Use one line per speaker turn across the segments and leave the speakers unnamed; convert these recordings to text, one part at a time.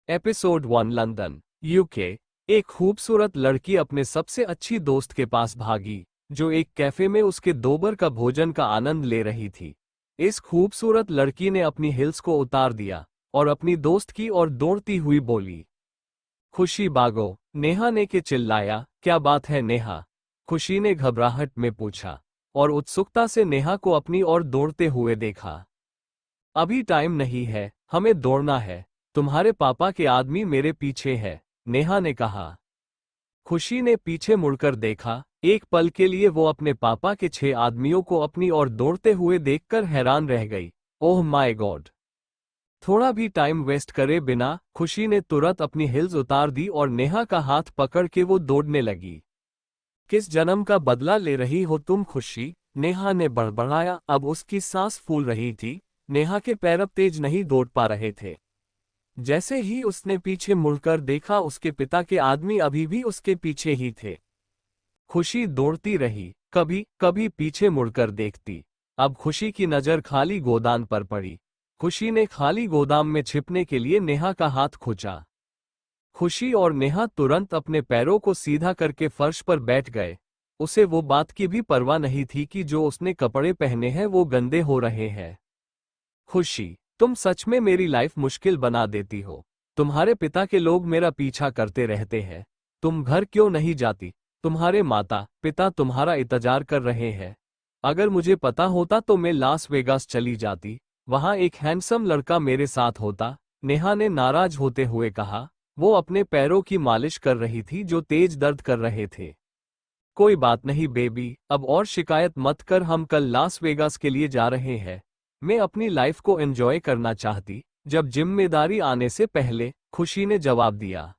Episode 1 London, UK. एक खूबसूरत लड़की अपने सबसे अच्छी दोस्त के पास भागी, जो एक कैफे में उसके दोपहर का भोजन का आनंद ले रही थी। इस खूबसूरत लड़की ने अपनी हिल्स को उतार दिया और अपनी दोस्त की ओर दौड़ती हुई बोली, खुशी भागो। नेहा ने के चिल्लाया, क्या बात है नेहा? खुशी ने घबराहट में पूछा और उत्सुकता से नेहा को अपनी ओर दौड़ते हुए देखा। अभी टाइम नहीं है, हमें दौड़ना है। तुम्हारे पापा के आदमी मेरे पीछे है, नेहा ने कहा। खुशी ने पीछे मुड़कर देखा। एक पल के लिए वो अपने पापा के 6 आदमियों को अपनी ओर दौड़ते हुए देखकर हैरान रह गई। Oh my God! थोड़ा भी टाइम वेस्ट करे बिना खुशी ने तुरंत अपनी हिल्स उतार दी और नेहा का हाथ पकड़ के वो दौड़ने लगी। किस जन्म का बदला ले रही हो तुम खुशी? नेहा ने बड़बड़ाया। अब उसकी सांस फूल रही थी। नेहा के पैर अब तेज नहीं दौड़ पा रहे थे। जैसे ही उसने पीछे मुड़कर देखा, उसके पिता के आदमी अभी भी उसके पीछे ही थे। खुशी दौड़ती रही, कभी कभी पीछे मुड़कर देखती। अब खुशी की नजर खाली गोदाम पर पड़ी। खुशी ने खाली गोदाम में छिपने के लिए नेहा का हाथ खींचा। खुशी और नेहा तुरंत अपने पैरों को सीधा करके फर्श पर बैठ गए। उसे वो बात की भी परवाह नहीं थी कि जो उसने कपड़े पहने हैं वो गंदे हो रहे हैं। खुशी, तुम सच में मेरी लाइफ मुश्किल बना देती हो। तुम्हारे पिता के लोग मेरा पीछा करते रहते हैं। तुम घर क्यों नहीं जाती? तुम्हारे माता पिता तुम्हारा इंतजार कर रहे हैं। अगर मुझे पता होता तो मैं लास वेगास चली जाती। वहां एक हैंडसम लड़का मेरे साथ होता, नेहा ने नाराज होते हुए कहा। वो अपने पैरों की मालिश कर रही थी जो तेज दर्द कर रहे थे। कोई बात नहीं बेबी, अब और शिकायत मत कर। हम कल लास वेगास के लिए जा रहे हैं। मैं अपनी लाइफ को एंजॉय करना चाहती, जब जिम्मेदारी आने से पहले, खुशी ने जवाब दिया।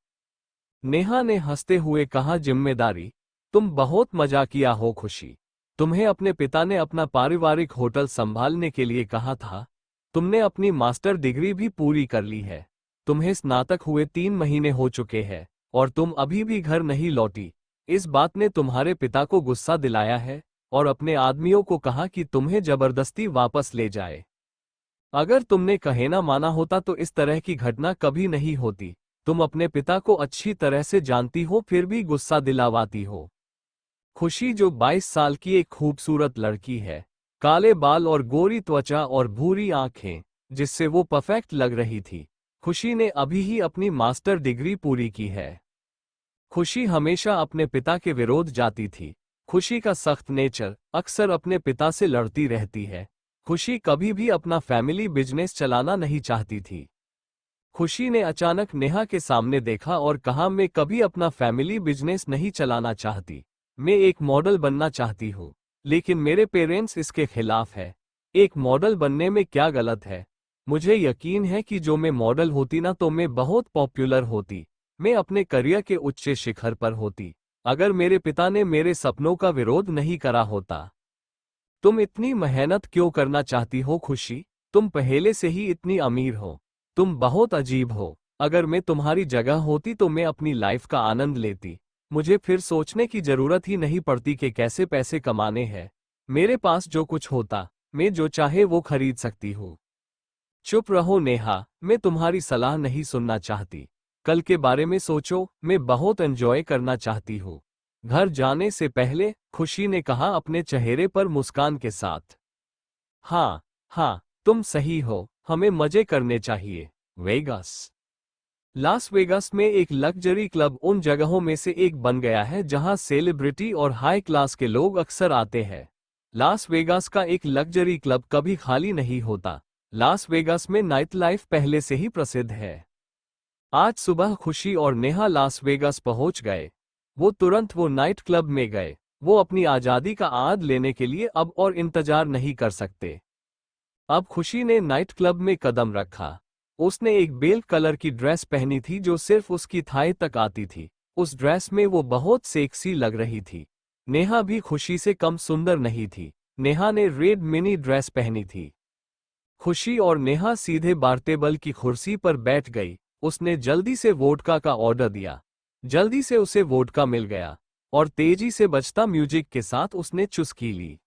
नेहा ने हंसते हुए कहा, जिम्मेदारी? तुम बहुत मजाकिया हो खुशी। तुम्हें अपने पिता ने अपना पारिवारिक होटल संभालने के लिए कहा था। तुमने अपनी मास्टर डिग्री भी पूरी कर ली है। तुम्हें स्नातक हुए 3 महीने हो चुके हैं और तुम अभी भी घर नहीं लौटी। इस बात ने तुम्हारे पिता को गुस्सा दिलाया है और अपने आदमियों को कहा कि तुम्हें जबरदस्ती वापस ले जाए। अगर तुमने कहे ना माना होता तो इस तरह की घटना कभी नहीं होती। तुम अपने पिता को अच्छी तरह से जानती हो, फिर भी गुस्सा दिलावाती हो। खुशी, जो 22 साल की एक खूबसूरत लड़की है, काले बाल और गोरी त्वचा और भूरी आंखें, जिससे वो परफेक्ट लग रही थी। खुशी ने अभी ही अपनी मास्टर डिग्री पूरी की है। खुशी हमेशा अपने पिता के विरोध जाती थी। खुशी का सख्त नेचर अक्सर अपने पिता से लड़ती रहती है। खुशी कभी भी अपना फैमिली बिजनेस चलाना नहीं चाहती थी। खुशी ने अचानक नेहा के सामने देखा और कहा, मैं कभी अपना फैमिली बिजनेस नहीं चलाना चाहती। मैं एक मॉडल बनना चाहती हूँ, लेकिन मेरे पेरेंट्स इसके खिलाफ है। एक मॉडल बनने में क्या गलत है? मुझे यकीन है कि जो मैं मॉडल होती ना तो मैं बहुत पॉपुलर होती। मैं अपने करियर के उच्च शिखर पर होती, अगर मेरे पिता ने मेरे सपनों का विरोध नहीं करा होता। तुम इतनी मेहनत क्यों करना चाहती हो खुशी? तुम पहले से ही इतनी अमीर हो। तुम बहुत अजीब हो। अगर मैं तुम्हारी जगह होती तो मैं अपनी लाइफ का आनंद लेती। मुझे फिर सोचने की जरूरत ही नहीं पड़ती कि कैसे पैसे कमाने हैं। मेरे पास जो कुछ होता, मैं जो चाहे वो खरीद सकती हूँ। चुप रहो नेहा, मैं तुम्हारी सलाह नहीं सुनना चाहती। कल के बारे में सोचो, मैं बहुत एंजॉय करना चाहती हूँ। घर जाने से पहले खुशी ने कहा, अपने चेहरे पर मुस्कान के साथ। हाँ हाँ, तुम सही हो, हमें मजे करने चाहिए। वेगास। लास वेगास में एक लग्जरी क्लब उन जगहों में से एक बन गया है जहां सेलिब्रिटी और हाई क्लास के लोग अक्सर आते हैं। लास वेगास का एक लग्जरी क्लब कभी खाली नहीं होता। लास वेगास में नाइट लाइफ पहले से ही प्रसिद्ध है। आज सुबह खुशी और नेहा लास वेगास पहुंच गए। वो नाइट क्लब में गए। वो अपनी आज़ादी का आनंद लेने के लिए अब और इंतजार नहीं कर सकते। अब खुशी ने नाइट क्लब में कदम रखा। उसने एक बेल कलर की ड्रेस पहनी थी जो सिर्फ उसकी थाई तक आती थी। उस ड्रेस में वो बहुत सेक्सी लग रही थी। नेहा भी खुशी से कम सुंदर नहीं थी। नेहा ने रेड मिनी ड्रेस पहनी थी। खुशी और नेहा सीधे बार टेबल की कुर्सी पर बैठ गई। उसने जल्दी से वोडका का ऑर्डर दिया। जल्दी से उसे वोडका मिल गया और तेजी से बजता म्यूजिक के साथ उसने चुस्की ली।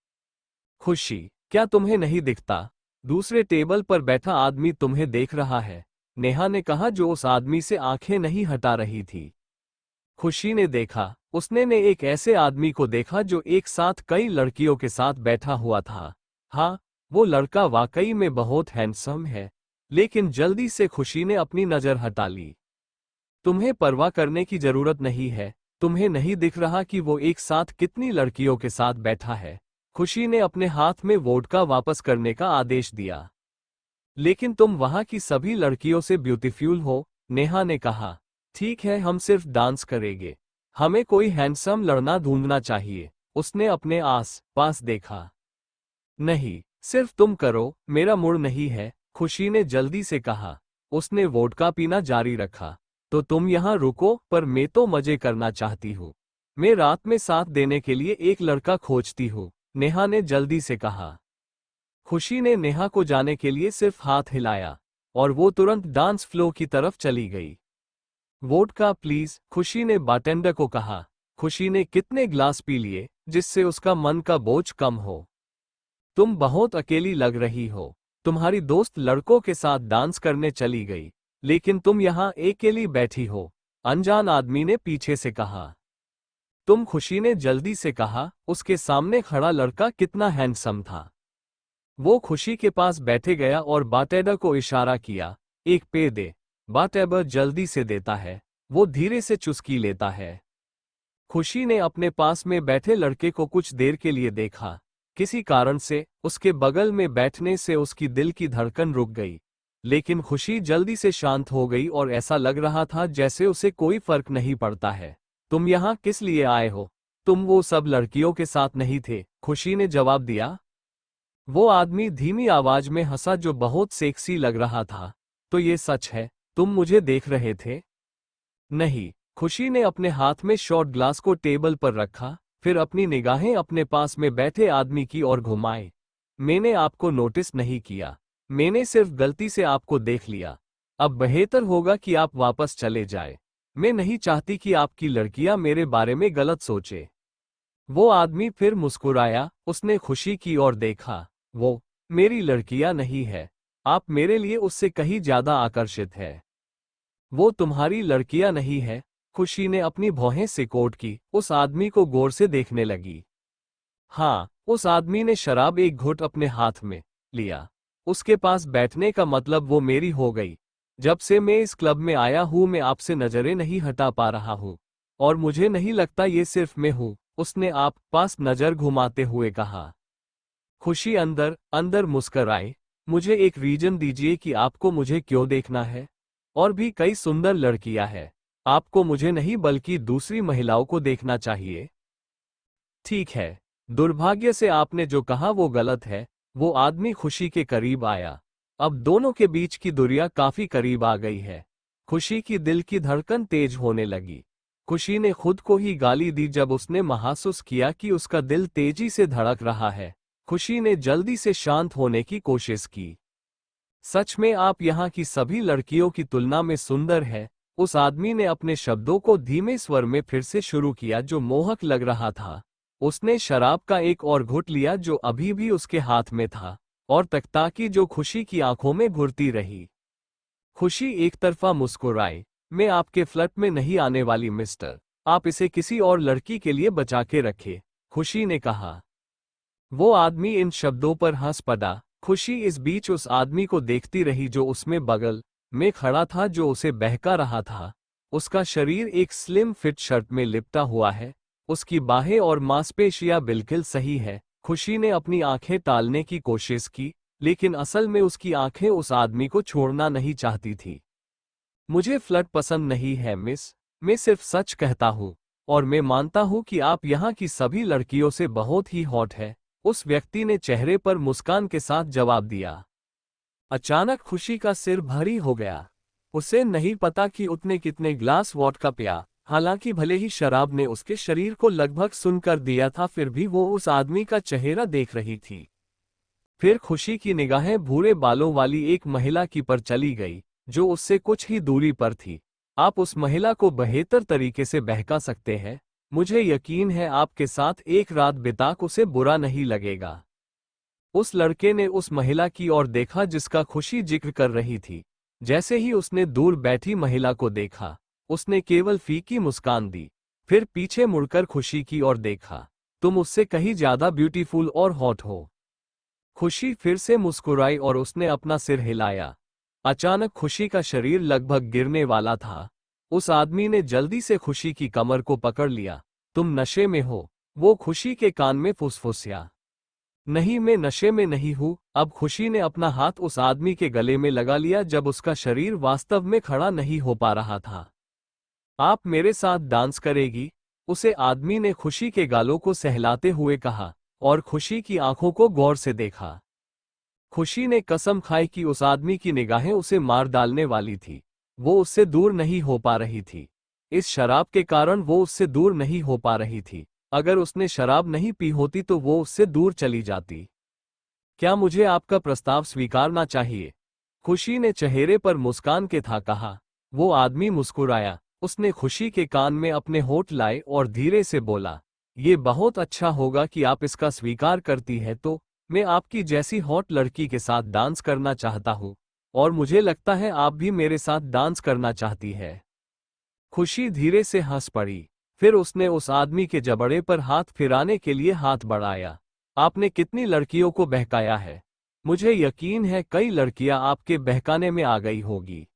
खुशी, क्या तुम्हें नहीं दिखता? दूसरे टेबल पर बैठा आदमी तुम्हें देख रहा है। नेहा ने कहा, जो उस आदमी से आंखें नहीं हटा रही थी। खुशी ने देखा, उसने ने एक ऐसे आदमी को देखा जो एक साथ कई लड़कियों के साथ बैठा हुआ था। हाँ, वो लड़का वाकई में बहुत हैंडसम है। लेकिन जल्दी से खुशी ने अपनी नजर हटा ली। तुम्हें परवाह करने की जरूरत नहीं है। तुम्हें नहीं दिख रहा कि वो एक साथ कितनी लड़कियों के साथ बैठा है। खुशी ने अपने हाथ में वोडका वापस करने का आदेश दिया। लेकिन तुम वहां की सभी लड़कियों से ब्यूटीफुल हो, नेहा ने कहा। ठीक है, हम सिर्फ डांस करेंगे। हमें कोई हैंडसम लड़ना ढूंढना चाहिए। उसने अपने आस पास देखा। नहीं, सिर्फ तुम करो, मेरा मूड नहीं है, खुशी ने जल्दी से कहा। उसने वोडका पीना जारी रखा। तो तुम यहाँ रुको, पर मैं तो मजे करना चाहती हूँ। मैं रात में साथ देने के लिए एक लड़का खोजती हूँ, नेहा ने जल्दी से कहा। खुशी ने नेहा को जाने के लिए सिर्फ हाथ हिलाया और वो तुरंत डांस फ्लोर की तरफ चली गई। वोडका प्लीज, खुशी ने बारटेंडर को कहा। खुशी ने कितने ग्लास पी लिए जिससे उसका मन का बोझ कम हो। तुम बहुत अकेली लग रही हो। तुम्हारी दोस्त लड़कों के साथ डांस करने चली गई, लेकिन तुम यहाँ अकेली बैठी हो, अनजान आदमी ने पीछे से कहा। तुम, खुशी ने जल्दी से कहा। उसके सामने खड़ा लड़का कितना हैंडसम था। वो खुशी के पास बैठे गया और बारटेंडर को इशारा किया, एक पे दे। बारटेंडर जल्दी से देता है। वो धीरे से चुस्की लेता है। खुशी ने अपने पास में बैठे लड़के को कुछ देर के लिए देखा। किसी कारण से उसके बगल में बैठने से उसकी दिल की धड़कन रुक गई। लेकिन खुशी जल्दी से शांत हो गई और ऐसा लग रहा था जैसे उसे कोई फर्क नहीं पड़ता है। तुम यहाँ किस लिए आए हो? तुम वो सब लड़कियों के साथ नहीं थे, खुशी ने जवाब दिया। वो आदमी धीमी आवाज में हंसा जो बहुत सेक्सी लग रहा था। तो ये सच है, तुम मुझे देख रहे थे? नहीं, खुशी ने अपने हाथ में शॉट ग्लास को टेबल पर रखा, फिर अपनी निगाहें अपने पास में बैठे आदमी की ओर घुमाए। मैंने आपको नोटिस नहीं किया, मैंने सिर्फ गलती से आपको देख लिया। अब बेहतर होगा कि आप वापस चले जाए। मैं नहीं चाहती कि आपकी लड़कियां मेरे बारे में गलत सोचे। वो आदमी फिर मुस्कुराया, उसने खुशी की ओर देखा। वो मेरी लड़कियां नहीं है, आप मेरे लिए उससे कहीं ज्यादा आकर्षित है। वो तुम्हारी लड़कियां नहीं है। खुशी ने अपनी भौहें सिकोड़ की उस आदमी को गौर से देखने लगी। हाँ, उस आदमी ने शराब एक घुट अपने हाथ में लिया। उसके पास बैठने का मतलब वो मेरी हो गई। जब से मैं इस क्लब में आया हूं मैं आपसे नजरें नहीं हटा पा रहा हूं, और मुझे नहीं लगता ये सिर्फ मैं हूं, उसने आप पास नजर घुमाते हुए कहा। खुशी अंदर अंदर मुस्कराए। मुझे एक रीजन दीजिए कि आपको मुझे क्यों देखना है। और भी कई सुंदर लड़कियां हैं। आपको मुझे नहीं बल्कि दूसरी महिलाओं को देखना चाहिए। ठीक है, दुर्भाग्य से आपने जो कहा वो गलत है। वो आदमी खुशी के करीब आया। अब दोनों के बीच की दूरियां काफी करीब आ गई है। खुशी की दिल की धड़कन तेज होने लगी। खुशी ने खुद को ही गाली दी जब उसने महसूस किया कि उसका दिल तेजी से धड़क रहा है। खुशी ने जल्दी से शांत होने की कोशिश की। सच में आप यहाँ की सभी लड़कियों की तुलना में सुंदर है, उस आदमी ने अपने शब्दों को धीमे स्वर में फिर से शुरू किया जो मोहक लग रहा था। उसने शराब का एक और घुट लिया जो अभी भी उसके हाथ में था, और तकताकी जो खुशी की आंखों में घुरती रही। खुशी एक तरफा मुस्कुराई। मैं आपके फ्लर्ट में नहीं आने वाली मिस्टर, आप इसे किसी और लड़की के लिए बचा के रखें, खुशी ने कहा। वो आदमी इन शब्दों पर हंस पड़ा। खुशी इस बीच उस आदमी को देखती रही जो उसमें बगल में खड़ा था जो उसे बहका रहा था। उसका शरीर एक स्लिम फिट शर्ट में लिपटा हुआ है, उसकी बाहें और मांसपेशियां बिल्कुल सही है। खुशी ने अपनी आंखें टालने की कोशिश की, लेकिन असल में उसकी आंखें उस आदमी को छोड़ना नहीं चाहती थी। मुझे फ्लर्ट पसंद नहीं है मिस, मैं सिर्फ सच कहता हूँ, और मैं मानता हूँ कि आप यहाँ की सभी लड़कियों से बहुत ही हॉट है, उस व्यक्ति ने चेहरे पर मुस्कान के साथ जवाब दिया। अचानक खुशी का सिर भारी हो गया। उसे नहीं पता कि उसने कितने ग्लास वोडका पिया। हालांकि भले ही शराब ने उसके शरीर को लगभग सुन कर दिया था, फिर भी वो उस आदमी का चेहरा देख रही थी। फिर खुशी की निगाहें भूरे बालों वाली एक महिला की पर चली गई जो उससे कुछ ही दूरी पर थी। आप उस महिला को बेहतर तरीके से बहका सकते हैं। मुझे यकीन है आपके साथ एक रात बिताकर उसे बुरा नहीं लगेगा। उस लड़के ने उस महिला की ओर देखा जिसका खुशी जिक्र कर रही थी। जैसे ही उसने दूर बैठी महिला को देखा, उसने केवल फीकी मुस्कान दी, फिर पीछे मुड़कर खुशी की ओर देखा। तुम उससे कहीं ज्यादा ब्यूटीफुल और हॉट हो। खुशी फिर से मुस्कुराई और उसने अपना सिर हिलाया। अचानक खुशी का शरीर लगभग गिरने वाला था। उस आदमी ने जल्दी से खुशी की कमर को पकड़ लिया। तुम नशे में हो, वो खुशी के कान में फुसफुसिया। नहीं, मैं नशे में नहीं हूं। अब खुशी ने अपना हाथ उस आदमी के गले में लगा लिया जब उसका शरीर वास्तव में खड़ा नहीं हो पा रहा था। आप मेरे साथ डांस करेगी? उसे आदमी ने खुशी के गालों को सहलाते हुए कहा और खुशी की आंखों को गौर से देखा। खुशी ने कसम खाई कि उस आदमी की निगाहें उसे मार डालने वाली थी। वो उससे दूर नहीं हो पा रही थी। इस शराब के कारण वो उससे दूर नहीं हो पा रही थी। अगर उसने शराब नहीं पी होती तो वो उससे दूर चली जाती। क्या मुझे आपका प्रस्ताव स्वीकारना चाहिए? खुशी ने चेहरे पर मुस्कान के था कहा। वो आदमी मुस्कुराया। उसने खुशी के कान में अपने होठ लाए और धीरे से बोला, ये बहुत अच्छा होगा कि आप इसका स्वीकार करती है तो मैं आपकी जैसी हॉट लड़की के साथ डांस करना चाहता हूँ, और मुझे लगता है आप भी मेरे साथ डांस करना चाहती है। खुशी धीरे से हंस पड़ी। फिर उसने उस आदमी के जबड़े पर हाथ फिराने के लिए हाथ बढ़ाया। आपने कितनी लड़कियों को बहकाया है? मुझे यकीन है कई लड़कियां आपके बहकाने में आ गई होगी।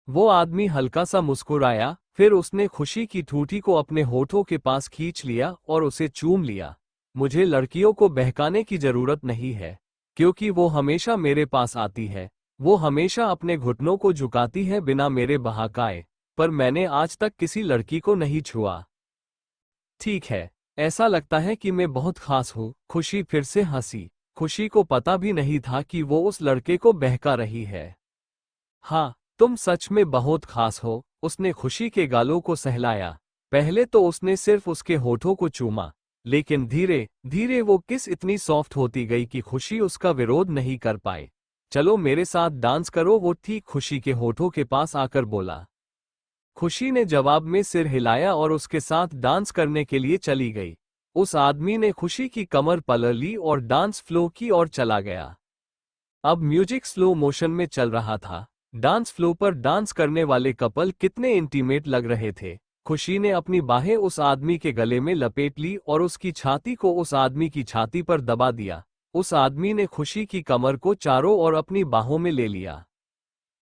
वो आदमी हल्का सा मुस्कुराया, फिर उसने खुशी की ठूठी को अपने होठों के पास खींच लिया और उसे चूम लिया। मुझे लड़कियों को बहकाने की जरूरत नहीं है, क्योंकि वो हमेशा मेरे पास आती है। वो हमेशा अपने घुटनों को झुकाती है बिना मेरे बहकाए, पर मैंने आज तक किसी लड़की को नहीं छुआ। ठीक है, ऐसा लगता है कि मैं बहुत खास हूँ। खुशी फिर से हंसी। खुशी को पता भी नहीं था कि वो उस लड़के को बहका रही है। हाँ, तुम सच में बहुत खास हो। उसने खुशी के गालों को सहलाया। पहले तो उसने सिर्फ उसके होठों को चूमा, लेकिन धीरे धीरे वो किस इतनी सॉफ्ट होती गई कि खुशी उसका विरोध नहीं कर पाए। चलो मेरे साथ डांस करो, वो ठीक खुशी के होठों के पास आकर बोला। खुशी ने जवाब में सिर हिलाया और उसके साथ डांस करने के लिए चली गई। उस आदमी ने खुशी की कमर पकड़ ली और डांस फ्लो की ओर चला गया। अब म्यूजिक स्लो मोशन में चल रहा था। डांस फ्लो पर डांस करने वाले कपल कितने इंटीमेट लग रहे थे। खुशी ने अपनी बाहें उस आदमी के गले में लपेट ली और उसकी छाती को उस आदमी की छाती पर दबा दिया। उस आदमी ने खुशी की कमर को चारों ओर अपनी बाहों में ले लिया,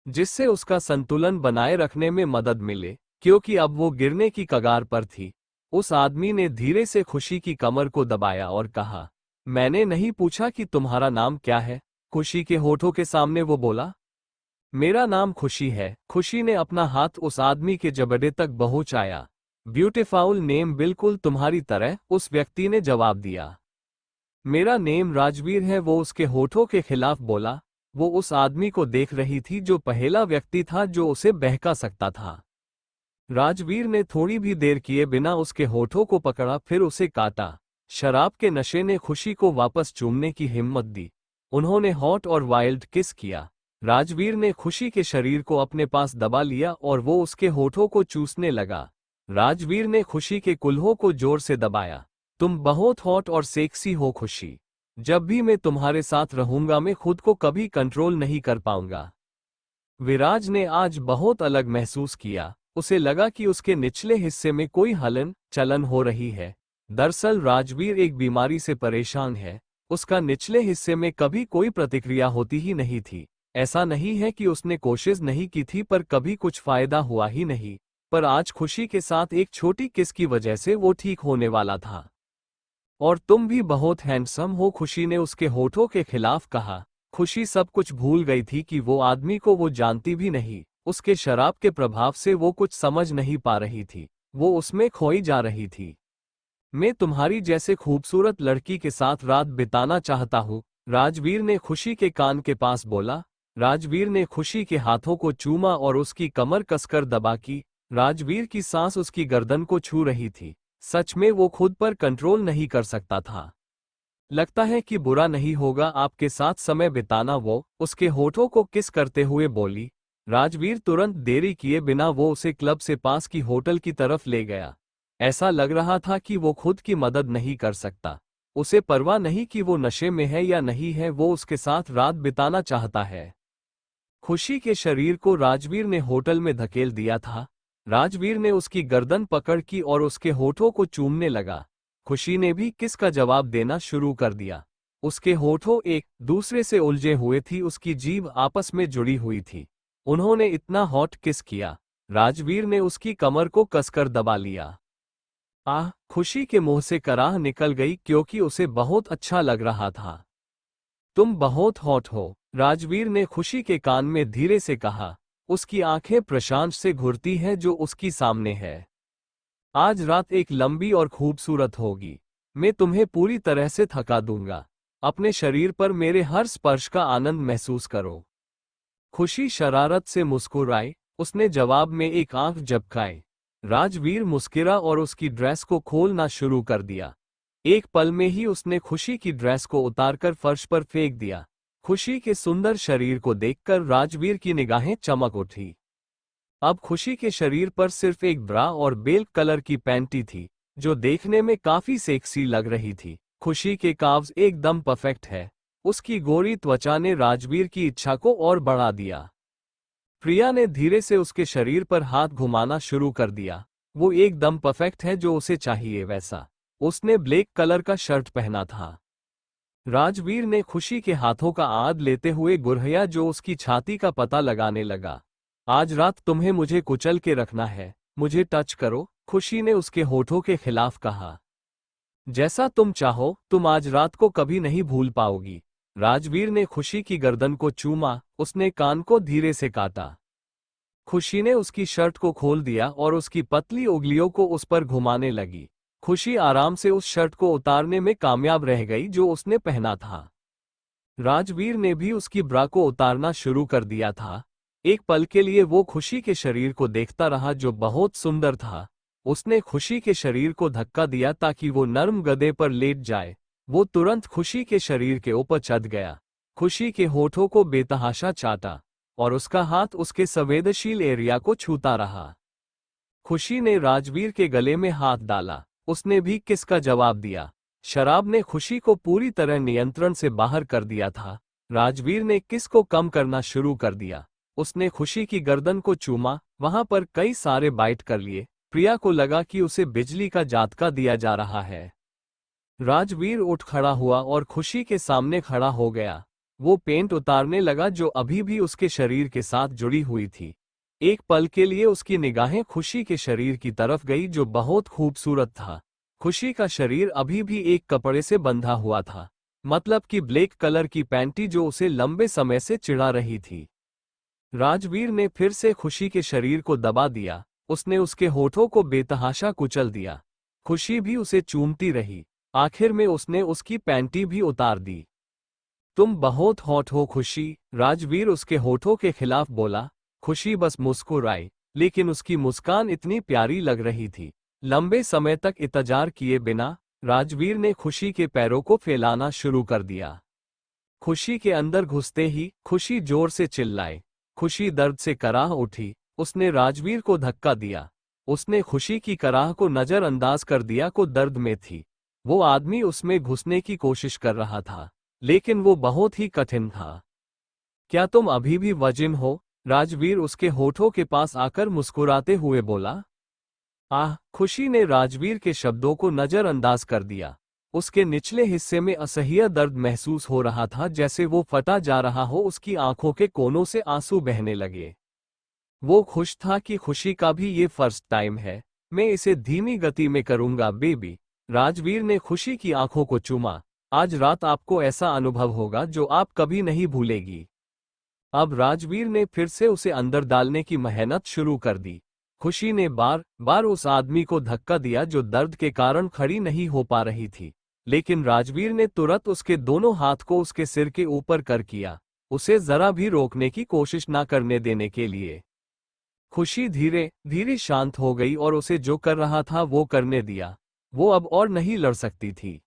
जिससे उसका संतुलन बनाए रखने में मदद मिले, क्योंकि अब वो गिरने की कगार पर थी। उस आदमी ने धीरे से खुशी की कमर को दबाया और कहा, मैंने नहीं पूछा कि तुम्हारा नाम क्या है। खुशी के होठों के सामने वो बोला, मेरा नाम खुशी है। खुशी ने अपना हाथ उस आदमी के जबड़े तक पहुंचाया। ब्यूटीफुल नेम, बिल्कुल तुम्हारी तरह, उस व्यक्ति ने जवाब दिया। मेरा नेम राजवीर है, वो उसके होठों के खिलाफ बोला। वो उस आदमी को देख रही थी जो पहला व्यक्ति था जो उसे बहका सकता था। राजवीर ने थोड़ी भी देर किए बिना उसके होठों को पकड़ा, फिर उसे काटा। शराब के नशे ने खुशी को वापस चूमने की हिम्मत दी। उन्होंने हॉट और वाइल्ड किस किया। राजवीर ने खुशी के शरीर को अपने पास दबा लिया और वो उसके होठों को चूसने लगा। राजवीर ने खुशी के कुल्हों को जोर से दबाया। तुम बहुत हॉट और सेक्सी हो खुशी। जब भी मैं तुम्हारे साथ रहूंगा मैं खुद को कभी कंट्रोल नहीं कर पाऊंगा। विराज ने आज बहुत अलग महसूस किया। उसे लगा कि उसके निचले हिस्से में कोई हलन चलन हो रही है। दरअसल राजवीर एक बीमारी से परेशान है। उसका निचले हिस्से में कभी कोई प्रतिक्रिया होती ही नहीं थी। ऐसा नहीं है कि उसने कोशिश नहीं की थी, पर कभी कुछ फायदा हुआ ही नहीं। पर आज खुशी के साथ एक छोटी किस की वजह से वो ठीक होने वाला था। और तुम भी बहुत हैंडसम हो, खुशी ने उसके होठों के खिलाफ कहा। खुशी सब कुछ भूल गई थी कि वो आदमी को वो जानती भी नहीं। उसके शराब के प्रभाव से वो कुछ समझ नहीं पा रही थी। वो उसमें खोई जा रही थी। मैं तुम्हारी जैसे खूबसूरत लड़की के साथ रात बिताना चाहता हूँ, राजवीर ने खुशी के कान के पास बोला। राजवीर ने खुशी के हाथों को चूमा और उसकी कमर कसकर दबा की। राजवीर की सांस उसकी गर्दन को छू रही थी। सच में वो खुद पर कंट्रोल नहीं कर सकता था। लगता है कि बुरा नहीं होगा आपके साथ समय बिताना, वो उसके होठों को किस करते हुए बोली। राजवीर तुरंत देरी किए बिना वो उसे क्लब से पास की होटल की तरफ ले गया। ऐसा लग रहा था कि वो खुद की मदद नहीं कर सकता। उसे परवाह नहीं कि वो नशे में है या नहीं है, वो उसके साथ रात बिताना चाहता है। खुशी के शरीर को राजवीर ने होटल में धकेल दिया था। राजवीर ने उसकी गर्दन पकड़ की और उसके होठों को चूमने लगा। खुशी ने भी किस का जवाब देना शुरू कर दिया। उसके होठों एक दूसरे से उलझे हुए थी, उसकी जीभ आपस में जुड़ी हुई थी। उन्होंने इतना हॉट किस किया। राजवीर ने उसकी कमर को कसकर दबा लिया। आह, खुशी के मुंह से कराह निकल गई क्योंकि उसे बहुत अच्छा लग रहा था। तुम बहुत हॉट हो, राजवीर ने खुशी के कान में धीरे से कहा। उसकी आंखें प्रशांत से घुरती हैं जो उसकी सामने है। आज रात एक लंबी और खूबसूरत होगी। मैं तुम्हें पूरी तरह से थका दूंगा। अपने शरीर पर मेरे हर स्पर्श का आनंद महसूस करो। खुशी शरारत से मुस्कुराई। उसने जवाब में एक आंख झपकाई। राजवीर मुस्कुरा और उसकी ड्रेस को खोलना शुरू कर दिया। एक पल में ही उसने खुशी की ड्रेस को उतारकर फर्श पर फेंक दिया। खुशी के सुंदर शरीर को देखकर राजवीर की निगाहें चमक उठी। अब खुशी के शरीर पर सिर्फ एक ब्रा और बेल कलर की पैंटी थी, जो देखने में काफी सेक्सी लग रही थी। खुशी के काव्स एकदम परफेक्ट है। उसकी गोरी त्वचा ने राजवीर की इच्छा को और बढ़ा दिया। प्रिया ने धीरे से उसके शरीर पर हाथ घुमाना शुरू कर दिया। वो एकदम परफेक्ट है जो उसे चाहिए वैसा। उसने ब्लैक कलर का शर्ट पहना था। राजवीर ने खुशी के हाथों का आद लेते हुए गुरहया जो उसकी छाती का पता लगाने लगा। आज रात तुम्हें मुझे कुचल के रखना है, मुझे टच करो, खुशी ने उसके होठों के खिलाफ कहा। जैसा तुम चाहो, तुम आज रात को कभी नहीं भूल पाओगी। राजवीर ने खुशी की गर्दन को चूमा। उसने कान को धीरे से काटा। खुशी ने उसकी शर्ट को खोल दिया और उसकी पतली उंगलियों को उस पर घुमाने लगी। खुशी आराम से उस शर्ट को उतारने में कामयाब रह गई जो उसने पहना था। राजवीर ने भी उसकी ब्रा को उतारना शुरू कर दिया था। एक पल के लिए वो खुशी के शरीर को देखता रहा जो बहुत सुंदर था। उसने खुशी के शरीर को धक्का दिया ताकि वो नर्म गद्दे पर लेट जाए। वो तुरंत खुशी के शरीर के ऊपर चढ़ गया। खुशी के होठों को बेतहाशा चाटा और उसका हाथ उसके संवेदनशील एरिया को छूता रहा। खुशी ने राजवीर के गले में हाथ डाला। उसने भी किस का जवाब दिया। शराब ने खुशी को पूरी तरह नियंत्रण से बाहर कर दिया था। राजवीर ने किस को कम करना शुरू कर दिया। उसने खुशी की गर्दन को चूमा, वहां पर कई सारे बाइट कर लिए। प्रिया को लगा कि उसे बिजली का झटका दिया जा रहा है। राजवीर उठ खड़ा हुआ और खुशी के सामने खड़ा हो गया। वो पेंट उतारने लगा जो अभी भी उसके शरीर के साथ जुड़ी हुई थी। एक पल के लिए उसकी निगाहें खुशी के शरीर की तरफ गई जो बहुत खूबसूरत था। खुशी का शरीर अभी भी एक कपड़े से बंधा हुआ था, मतलब कि ब्लैक कलर की पैंटी जो उसे लंबे समय से चिढ़ा रही थी। राजवीर ने फिर से खुशी के शरीर को दबा दिया। उसने उसके होठों को बेतहाशा कुचल दिया। खुशी भी उसे चूमती रही। आखिर में उसने उसकी पैंटी भी उतार दी। तुम बहुत हॉट हो खुशी, राजवीर उसके होठों के खिलाफ बोला। खुशी बस मुस्कुराई, लेकिन उसकी मुस्कान इतनी प्यारी लग रही थी। लंबे समय तक इंतजार किए बिना राजवीर ने खुशी के पैरों को फैलाना शुरू कर दिया। खुशी के अंदर घुसते ही खुशी जोर से चिल्लाई। खुशी दर्द से कराह उठी। उसने राजवीर को धक्का दिया। उसने खुशी की कराह को नजरअंदाज कर दिया को दर्द में थी। वो आदमी उसमें घुसने की कोशिश कर रहा था, लेकिन वो बहुत ही कठिन था। क्या तुम अभी भी वजिन हो? राजवीर उसके होठों के पास आकर मुस्कुराते हुए बोला। आह, खुशी ने राजवीर के शब्दों को नजरअंदाज कर दिया। उसके निचले हिस्से में असह्य दर्द महसूस हो रहा था, जैसे वो फटा जा रहा हो। उसकी आंखों के कोनों से आंसू बहने लगे। वो खुश था कि खुशी का भी ये फर्स्ट टाइम है। मैं इसे धीमी गति में करूंगा बेबी। राजवीर ने खुशी की आंखों को चूमा। आज रात आपको ऐसा अनुभव होगा जो आप कभी नहीं भूलेगी। अब राजवीर ने फिर से उसे अंदर डालने की मेहनत शुरू कर दी। खुशी ने बार बार उस आदमी को धक्का दिया जो दर्द के कारण खड़ी नहीं हो पा रही थी, लेकिन राजवीर ने तुरंत उसके दोनों हाथ को उसके सिर के ऊपर कर किया, उसे जरा भी रोकने की कोशिश न करने देने के लिए। खुशी धीरे धीरे शांत हो गई और उसे जो कर रहा था वो करने दिया। वो अब और नहीं लड़ सकती थी।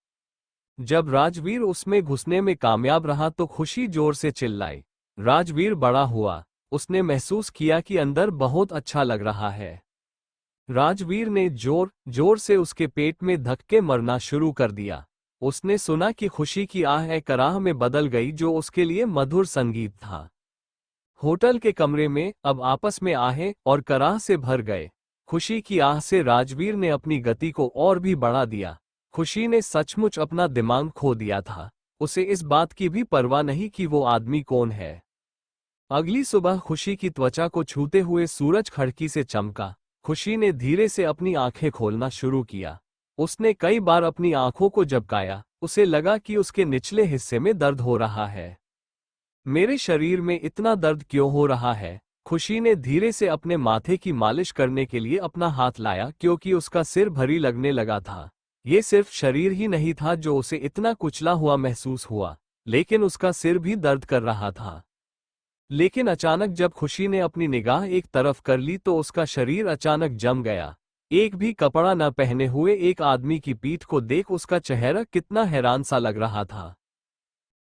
जब राजवीर उसमें घुसने में कामयाब रहा तो खुशी जोर से चिल्लाई। राजवीर बड़ा हुआ। उसने महसूस किया कि अंदर बहुत अच्छा लग रहा है। राजवीर ने जोर जोर से उसके पेट में धक्के मारना शुरू कर दिया। उसने सुना कि खुशी की आह एक कराह में बदल गई जो उसके लिए मधुर संगीत था। होटल के कमरे में अब आपस में आहें और कराह से भर गए। खुशी की आह से राजवीर ने अपनी गति को और भी बढ़ा दिया। खुशी ने सचमुच अपना दिमाग खो दिया था। उसे इस बात की भी परवाह नहीं कि वो आदमी कौन है। अगली सुबह खुशी की त्वचा को छूते हुए सूरज खिड़की से चमका। खुशी ने धीरे से अपनी आंखें खोलना शुरू किया। उसने कई बार अपनी आंखों को झपकाया। उसे लगा कि उसके निचले हिस्से में दर्द हो रहा है। मेरे शरीर में इतना दर्द क्यों हो रहा है? खुशी ने धीरे से अपने माथे की मालिश करने के लिए अपना हाथ लाया क्योंकि उसका सिर भारी लगने लगा था। ये सिर्फ शरीर ही नहीं था जो उसे इतना कुचला हुआ महसूस हुआ, लेकिन उसका सिर भी दर्द कर रहा था। लेकिन अचानक जब खुशी ने अपनी निगाह एक तरफ कर ली तो उसका शरीर अचानक जम गया। एक भी कपड़ा न पहने हुए एक आदमी की पीठ को देख उसका चेहरा कितना हैरान सा लग रहा था।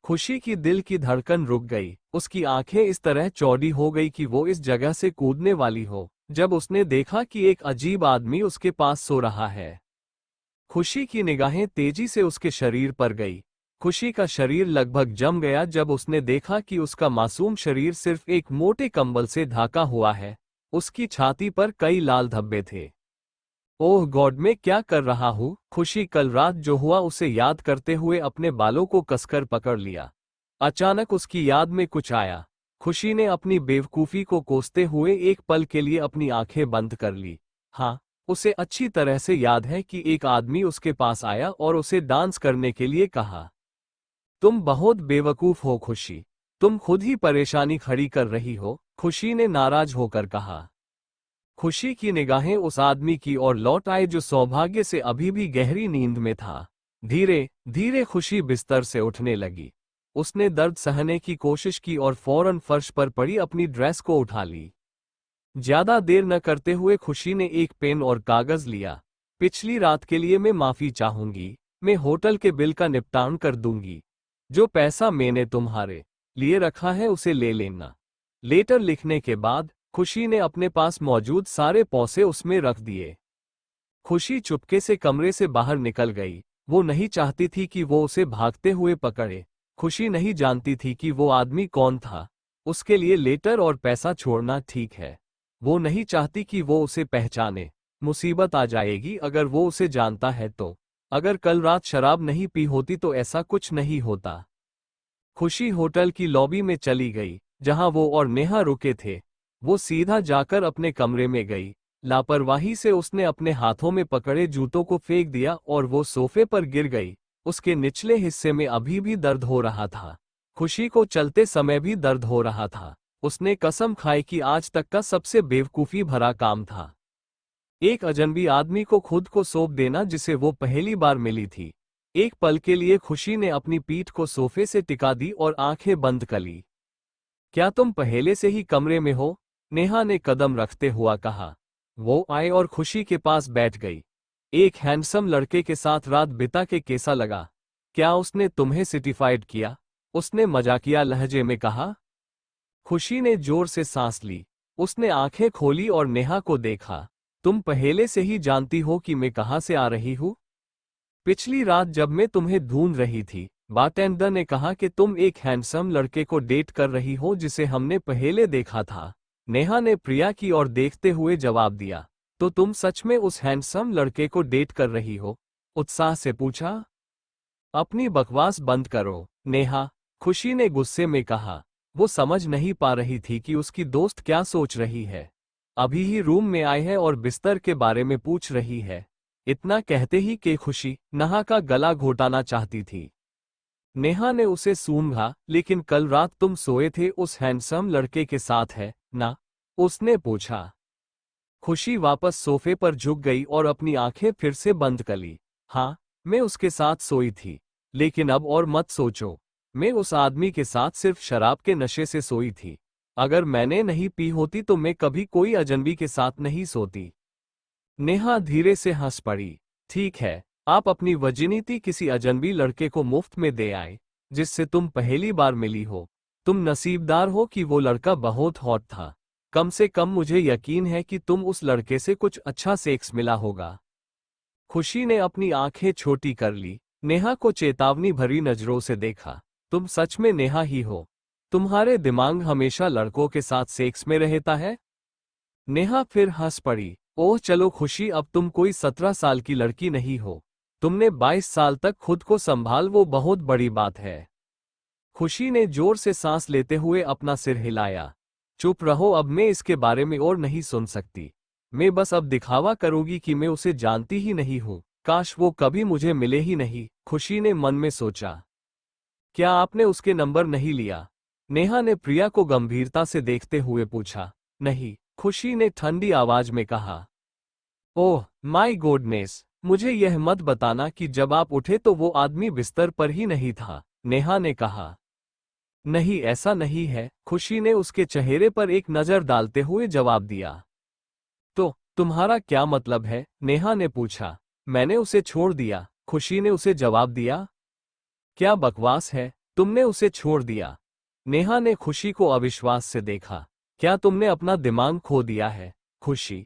खुशी की दिल की धड़कन रुक गई। उसकी आंखें इस तरह चौड़ी हो गई कि वो इस जगह से कूदने वाली हो जब उसने देखा कि एक अजीब आदमी उसके पास सो रहा है। खुशी की निगाहें तेजी से उसके शरीर पर गई। खुशी का शरीर लगभग जम गया जब उसने देखा कि उसका मासूम शरीर सिर्फ एक मोटे कंबल से ढका हुआ है। उसकी छाती पर कई लाल धब्बे थे। ओह गॉड, मैं क्या कर रहा हूँ? खुशी कल रात जो हुआ उसे याद करते हुए अपने बालों को कसकर पकड़ लिया। अचानक उसकी याद में कुछ आया। खुशी ने अपनी बेवकूफ़ी को कोसते हुए एक पल के लिए अपनी आंखें बंद कर ली। हाँ, उसे अच्छी तरह से याद है कि एक आदमी उसके पास आया और उसे डांस करने के लिए कहा। तुम बहुत बेवकूफ़ हो खुशी, तुम खुद ही परेशानी खड़ी कर रही हो, खुशी ने नाराज होकर कहा। खुशी की निगाहें उस आदमी की ओर लौट आए जो सौभाग्य से अभी भी गहरी नींद में था। धीरे धीरे खुशी बिस्तर से उठने लगी। उसने दर्द सहने की कोशिश की और फौरन फर्श पर पड़ी अपनी ड्रेस को उठा ली। ज्यादा देर न करते हुए खुशी ने एक पेन और कागज लिया। पिछली रात के लिए मैं माफी चाहूंगी। मैं होटल के बिल का निपटान कर दूंगी। जो पैसा मैंने तुम्हारे लिए रखा है उसे ले लेना। लेटर लिखने के बाद खुशी ने अपने पास मौजूद सारे पैसे उसमें रख दिए। खुशी चुपके से कमरे से बाहर निकल गई। वो नहीं चाहती थी कि वो उसे भागते हुए पकड़े। खुशी नहीं जानती थी कि वो आदमी कौन था। उसके लिए लेटर और पैसा छोड़ना ठीक है। वो नहीं चाहती कि वो उसे पहचाने। मुसीबत आ जाएगी अगर वो उसे जानता है तो। अगर कल रात शराब नहीं पी होती तो ऐसा कुछ नहीं होता। खुशी होटल की लॉबी में चली गई जहां वो और नेहा रुके थे। वो सीधा जाकर अपने कमरे में गई। लापरवाही से उसने अपने हाथों में पकड़े जूतों को फेंक दिया और वो सोफे पर गिर गई। उसके निचले हिस्से में अभी भी दर्द हो रहा था। खुशी को चलते समय भी दर्द हो रहा था। उसने कसम खाई कि आज तक का सबसे बेवकूफ़ी भरा काम था। एक अजनबी आदमी को खुद को सौंप देना जिसे वो पहली बार मिली थी। एक पल के लिए खुशी ने अपनी पीठ को सोफे से टिका दी और आंखें बंद कर ली। क्या तुम पहले से ही कमरे में हो? नेहा ने कदम रखते हुआ कहा। वो आए और खुशी के पास बैठ गई। एक हैंडसम लड़के के साथ रात बिता के कैसा लगा? क्या उसने तुम्हें सर्टिफाइड किया? उसने मजाकिया लहजे में कहा। खुशी ने जोर से सांस ली। उसने आंखें खोली और नेहा को देखा। तुम पहले से ही जानती हो कि मैं कहाँ से आ रही हूँ? पिछली रात जब मैं तुम्हें ढूंढ रही थी, बारटेंडर ने कहा कि तुम एक हैंडसम लड़के को डेट कर रही हो जिसे हमने पहले देखा था। नेहा ने प्रिया की ओर देखते हुए जवाब दिया। तो तुम सच में उस हैंडसम लड़के को डेट कर रही हो? उत्साह से पूछा। अपनी बकवास बंद करो नेहा, खुशी ने गुस्से में कहा। वो समझ नहीं पा रही थी कि उसकी दोस्त क्या सोच रही है। अभी ही रूम में आई है और बिस्तर के बारे में पूछ रही है। इतना कहते ही कि खुशी नेहा का गला घोटाना चाहती थी। नेहा ने उसे सूंघा। लेकिन कल रात तुम सोए थे उस हैंडसम लड़के के साथ है ना? उसने पूछा। खुशी वापस सोफे पर झुक गई और अपनी आंखें फिर से बंद कर ली। हाँ, मैं उसके साथ सोई थी। लेकिन अब और मत सोचो। मैं उस आदमी के साथ सिर्फ शराब के नशे से सोई थी। अगर मैंने नहीं पी होती तो मैं कभी कोई अजनबी के साथ नहीं सोती। नेहा धीरे से हंस पड़ी। ठीक है, आप अपनी वजीनिटी किसी अजनबी लड़के को मुफ्त में दे आए जिससे तुम पहली बार मिली हो। तुम नसीबदार हो कि वो लड़का बहुत हॉट था। कम से कम मुझे यकीन है कि तुम उस लड़के से कुछ अच्छा सेक्स मिला होगा। खुशी ने अपनी आंखें छोटी कर ली। नेहा को चेतावनी भरी नजरों से देखा। तुम सच में नेहा ही हो? तुम्हारे दिमाग हमेशा लड़कों के साथ सेक्स में रहता है? नेहा फिर हंस पड़ी। ओह चलो खुशी, अब तुम कोई 17 साल की लड़की नहीं हो। तुमने 22 साल तक खुद को संभाल, वो बहुत बड़ी बात है। खुशी ने जोर से सांस लेते हुए अपना सिर हिलाया। चुप रहो, अब मैं इसके बारे में और नहीं सुन सकती। मैं बस अब दिखावा करूंगी कि मैं उसे जानती ही नहीं हूं। काश वो कभी मुझे मिले ही नहीं, खुशी ने मन में सोचा। क्या आपने उसके नंबर नहीं लिया? नेहा ने प्रिया को गंभीरता से देखते हुए पूछा। नहीं, खुशी ने ठंडी आवाज में कहा। ओह माय गॉडनेस, मुझे यह मत बताना कि जब आप उठे तो वो आदमी बिस्तर पर ही नहीं था, नेहा ने कहा। नहीं, ऐसा नहीं है, खुशी ने उसके चेहरे पर एक नजर डालते हुए जवाब दिया। तो तुम्हारा क्या मतलब है? नेहा ने पूछा। मैंने उसे छोड़ दिया, खुशी ने उसे जवाब दिया। क्या बकवास है, तुमने उसे छोड़ दिया? नेहा ने खुशी को अविश्वास से देखा। क्या तुमने अपना दिमाग खो दिया है? खुशी,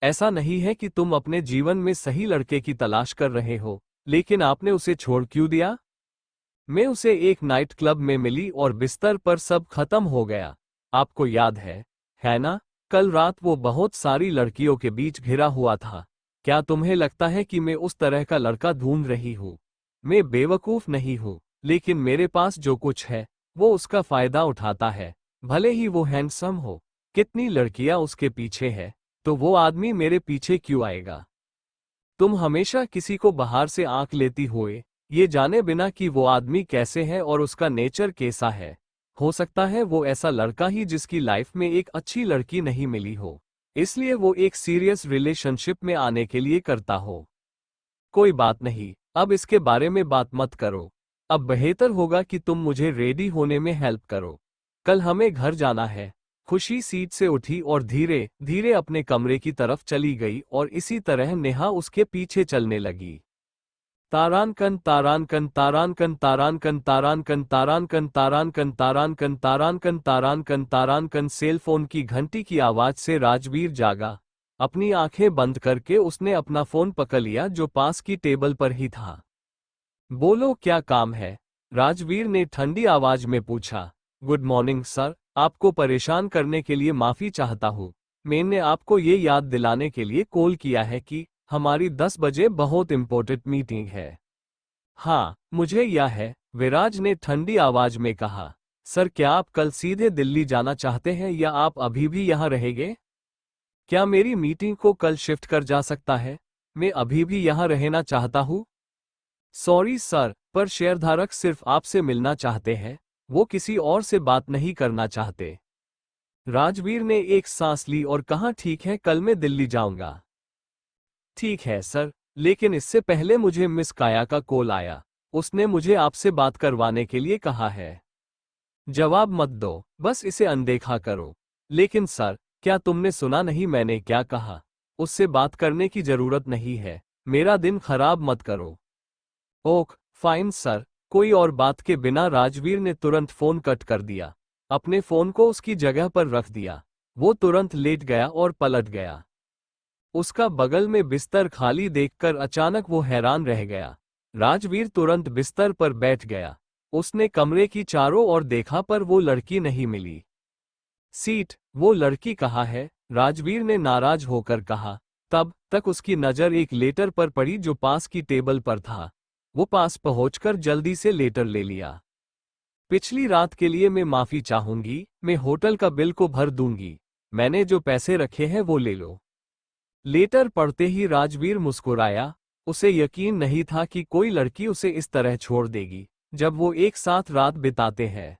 ऐसा नहीं है कि तुम अपने जीवन में सही लड़के की तलाश कर रहे हो, लेकिन आपने उसे छोड़ क्यों दिया? मैं उसे एक नाइट क्लब में मिली और बिस्तर पर सब खत्म हो गया। आपको याद है ना? कल रात वो बहुत सारी लड़कियों के बीच घिरा हुआ था। क्या तुम्हें लगता है कि मैं उस तरह का लड़का ढूंढ रही हूँ? मैं बेवकूफ नहीं हूँ, लेकिन मेरे पास जो कुछ है वो उसका फायदा उठाता है, भले ही वो हैंडसम हो। कितनी लड़कियां उसके पीछे है, तो वो आदमी मेरे पीछे क्यों आएगा? तुम हमेशा किसी को बाहर से आंक लेती होए, ये जाने बिना कि वो आदमी कैसे है और उसका नेचर कैसा है। हो सकता है वो ऐसा लड़का ही जिसकी लाइफ में एक अच्छी लड़की नहीं मिली हो, इसलिए वो एक सीरियस रिलेशनशिप में आने के लिए करता हो। कोई बात नहीं, अब इसके बारे में बात मत करो। अब बेहतर होगा कि तुम मुझे रेडी होने में हेल्प करो। कल हमें घर जाना है। खुशी सीट से उठी और धीरे धीरे अपने कमरे की तरफ चली गई और इसी तरह नेहा उसके पीछे चलने लगी। तारानकन तारानकन तारानकन तारानकन तारानकन तारानकन तारानकन तारानकन तारानकन तारानकन तारानकन। सेल फोन की घंटी की आवाज से राजवीर जागा। अपनी आंखें बंद करके उसने अपना फोन पकड़ लिया जो पास की टेबल पर ही था। बोलो क्या काम है? राजवीर ने ठंडी आवाज में पूछा। गुड मॉर्निंग सर, आपको परेशान करने के लिए माफी चाहता हूँ। मैंने आपको ये याद दिलाने के लिए कॉल किया है कि हमारी 10 बजे बहुत इंपॉर्टेंट मीटिंग है। हाँ, मुझे यह है, विराज ने ठंडी आवाज में कहा। सर, क्या आप कल सीधे दिल्ली जाना चाहते हैं या आप अभी भी यहाँ रहेंगे? क्या मेरी मीटिंग को कल शिफ्ट कर जा सकता है? मैं अभी भी यहाँ रहना चाहता हूँ। सॉरी सर, पर शेयरधारक सिर्फ आपसे मिलना चाहते हैं, वो किसी और से बात नहीं करना चाहते। राजवीर ने एक सांस ली और कहा, ठीक है, कल मैं दिल्ली जाऊंगा। ठीक है सर, लेकिन इससे पहले मुझे मिस काया का कॉल आया। उसने मुझे आपसे बात करवाने के लिए कहा है। जवाब मत दो, बस इसे अनदेखा करो। लेकिन सर, क्या तुमने सुना नहीं मैंने क्या कहा? उससे बात करने की जरूरत नहीं है, मेरा दिन खराब मत करो। Okay fine sir. कोई और बात के बिना राजवीर ने तुरंत फोन कट कर दिया। अपने फोन को उसकी जगह पर रख दिया। वो तुरंत लेट गया और पलट गया। उसका बगल में बिस्तर खाली देखकर अचानक वो हैरान रह गया। राजवीर तुरंत बिस्तर पर बैठ गया। उसने कमरे की चारों ओर देखा पर वो लड़की नहीं मिली। सीट, वो लड़की कहाँ है? राजवीर ने नाराज होकर कहा। तब तक उसकी नजर एक लेटर पर पड़ी जो पास की टेबल पर था। वो पास पहुंचकर जल्दी से लेटर ले लिया। पिछली रात के लिए मैं माफी चाहूंगी, मैं होटल का बिल को भर दूंगी। मैंने जो पैसे रखे हैं वो ले लो। लेटर पढ़ते ही राजवीर मुस्कुराया। उसे यकीन नहीं था कि कोई लड़की उसे इस तरह छोड़ देगी जब वो एक साथ रात बिताते हैं।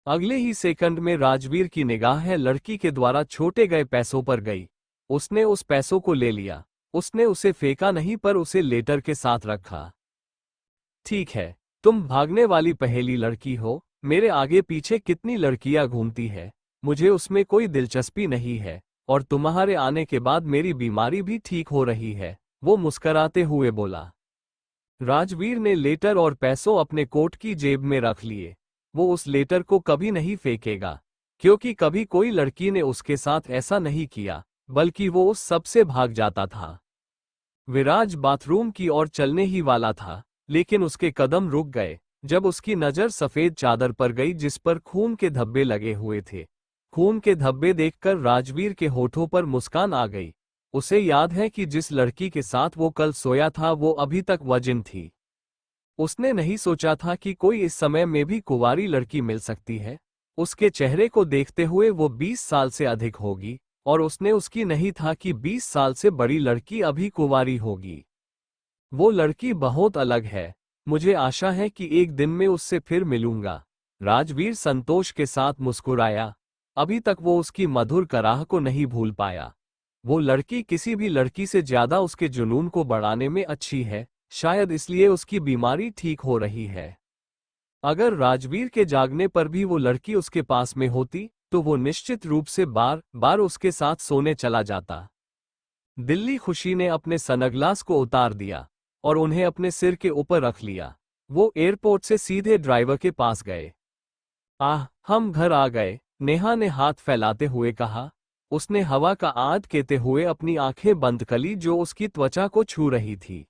अगले ही सेकंड में राजवीर की निगाह लड़की के द्वारा छोटे गए पैसों पर गई। उसने उस पैसों को ले लिया। उसने उसे फेंका नहीं पर उसे लेटर के साथ रखा। ठीक है, तुम भागने वाली पहेली लड़की हो। मेरे आगे पीछे कितनी लड़कियां घूमती है, मुझे उसमें कोई दिलचस्पी नहीं है, और तुम्हारे आने के बाद मेरी बीमारी भी ठीक हो रही है, वो मुस्कराते हुए बोला। राजवीर ने लेटर और पैसों अपने कोट की जेब में रख लिए। वो उस लेटर को कभी नहीं फेंकेगा, क्योंकि कभी कोई लड़की ने उसके साथ ऐसा नहीं किया, बल्कि वो उस सब से भाग जाता था। विराज बाथरूम की ओर चलने ही वाला था, लेकिन उसके कदम रुक गए जब उसकी नज़र सफ़ेद चादर पर गई जिस पर खून के धब्बे लगे हुए थे। खून के धब्बे देखकर राजवीर के होठों पर मुस्कान आ गई। उसे याद है कि जिस लड़की के साथ वो कल सोया था वो अभी तक वर्जिन थी। उसने नहीं सोचा था कि कोई इस समय में भी कुंवारी लड़की मिल सकती है। उसके चेहरे को देखते हुए वो 20 साल से अधिक होगी, और उसने उसकी नहीं था कि 20 साल से बड़ी लड़की अभी कुंवारी होगी। वो लड़की बहुत अलग है। मुझे आशा है कि एक दिन में उससे फिर मिलूंगा। राजवीर संतोष के साथ मुस्कुराया। अभी तक वो उसकी मधुर कराह को नहीं भूल पाया। वो लड़की किसी भी लड़की से ज्यादा उसके जुनून को बढ़ाने में अच्छी है, शायद इसलिए उसकी बीमारी ठीक हो रही है। अगर राजवीर के जागने पर भी वो लड़की उसके पास में होती तो वो निश्चित रूप से बार बार उसके साथ सोने चला जाता। दिल्ली खुशी ने अपने सनग्लास को उतार दिया और उन्हें अपने सिर के ऊपर रख लिया। वो एयरपोर्ट से सीधे ड्राइवर के पास गए। हम घर आ गए, नेहा ने हाथ फैलाते हुए कहा। उसने हवा का आद कहते हुए अपनी आंखें बंद कली जो उसकी त्वचा को छू रही थी।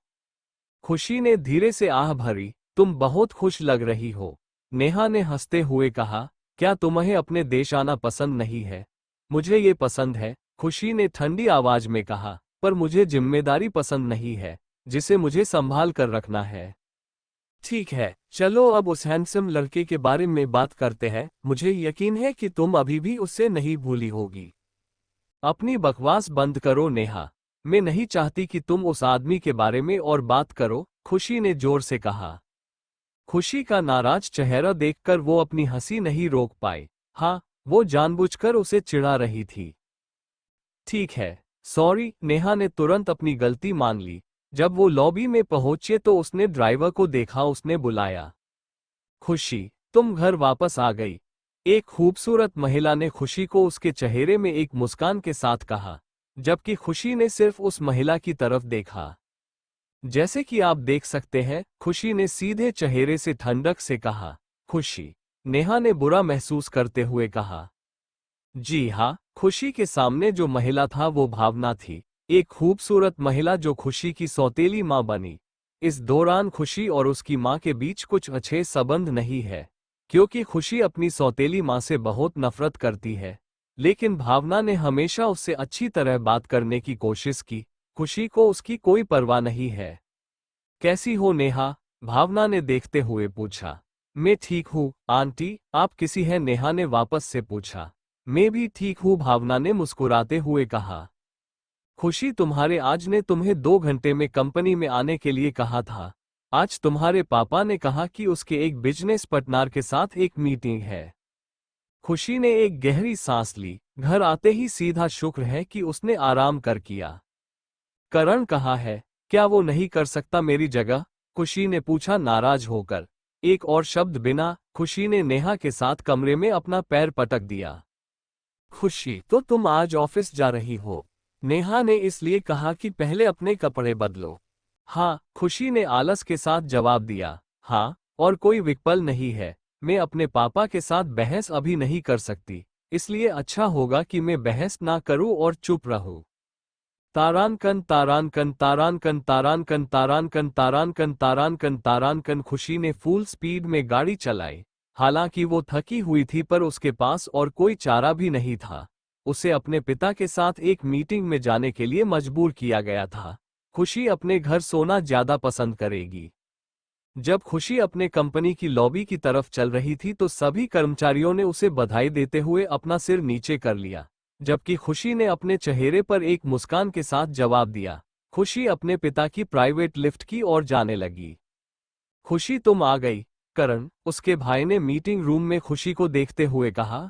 खुशी ने धीरे से आह भरी। तुम बहुत खुश लग रही हो, नेहा ने हंसते हुए कहा। क्या तुम्हें अपने देश आना पसंद नहीं है? मुझे ये पसंद है, खुशी ने ठंडी आवाज में कहा, पर मुझे जिम्मेदारी पसंद नहीं है, जिसे मुझे संभाल कर रखना है। ठीक है, चलो अब उस हैंडसम लड़के के बारे में बात करते हैं। मुझे यकीन है कि तुम अभी भी उससे नहीं भूली होगी। अपनी बकवास बंद करो नेहा। मैं नहीं चाहती कि तुम उस आदमी के बारे में और बात करो, खुशी ने जोर से कहा। खुशी का नाराज चेहरा देखकर वो अपनी हंसी नहीं रोक पाई। हाँ, वो जानबूझकर उसे चिढ़ा रही थी। ठीक है, सॉरी, नेहा ने तुरंत अपनी गलती मान ली। जब वो लॉबी में पहुंचे तो उसने ड्राइवर को देखा। उसने बुलाया, खुशी, तुम घर वापस आ गई। एक खूबसूरत महिला ने खुशी को उसके चेहरे में एक मुस्कान के साथ कहा, जबकि खुशी ने सिर्फ उस महिला की तरफ देखा। जैसे कि आप देख सकते हैं, खुशी ने सीधे चेहरे से ठंडक से कहा। खुशी, नेहा ने बुरा महसूस करते हुए कहा। जी हाँ, खुशी के सामने जो महिला था वो भावना थी, एक खूबसूरत महिला जो खुशी की सौतेली माँ बनी। इस दौरान खुशी और उसकी माँ के बीच कुछ अच्छे संबंध नहीं है, क्योंकि खुशी अपनी सौतेली माँ से बहुत नफरत करती है। लेकिन भावना ने हमेशा उससे अच्छी तरह बात करने की कोशिश की। खुशी को उसकी कोई परवाह नहीं है। कैसी हो नेहा? भावना ने देखते हुए पूछा। मैं ठीक हूँ आंटी, आप किसी हैं? नेहा ने वापस से पूछा। मैं भी ठीक हूँ, भावना ने मुस्कुराते हुए कहा। खुशी, तुम्हारे आज ने तुम्हें 2 घंटे में कंपनी में आने के लिए कहा था। आज तुम्हारे पापा ने कहा कि उसके एक बिजनेस पार्टनर के साथ एक मीटिंग है। खुशी ने एक गहरी सांस ली। घर आते ही सीधा शुक्र है कि उसने आराम कर किया। करण कहाँ है? क्या वो नहीं कर सकता मेरी जगह? खुशी ने पूछा नाराज होकर। एक और शब्द बिना, खुशी ने नेहा के साथ कमरे में अपना पैर पटक दिया। खुशी, तो तुम आज ऑफिस जा रही हो? नेहा ने इसलिए कहा कि पहले अपने कपड़े बदलो। हाँ, खुशी ने आलस के साथ जवाब दिया। हाँ, और कोई विकल्प नहीं है। मैं अपने पापा के साथ बहस अभी नहीं कर सकती, इसलिए अच्छा होगा कि मैं बहस ना करूं और चुप रहूं। तारानकन तारानकन तारानकन तारानकन तारानकन तारानकन तारानकन तारानकन। खुशी ने फुल स्पीड में गाड़ी चलाई। हालांकि वो थकी हुई थी, पर उसके पास और कोई चारा भी नहीं था। उसे अपने पिता के साथ एक मीटिंग में जाने के लिए मजबूर किया गया था। खुशी अपने घर सोना ज्यादा पसंद करेगी। जब खुशी अपने कंपनी की लॉबी की तरफ चल रही थी तो सभी कर्मचारियों ने उसे बधाई देते हुए अपना सिर नीचे कर लिया, जबकि खुशी ने अपने चेहरे पर एक मुस्कान के साथ जवाब दिया। खुशी अपने पिता की प्राइवेट लिफ्ट की ओर जाने लगी। खुशी, तुम आ गई। करण, उसके भाई ने मीटिंग रूम में खुशी को देखते हुए कहा।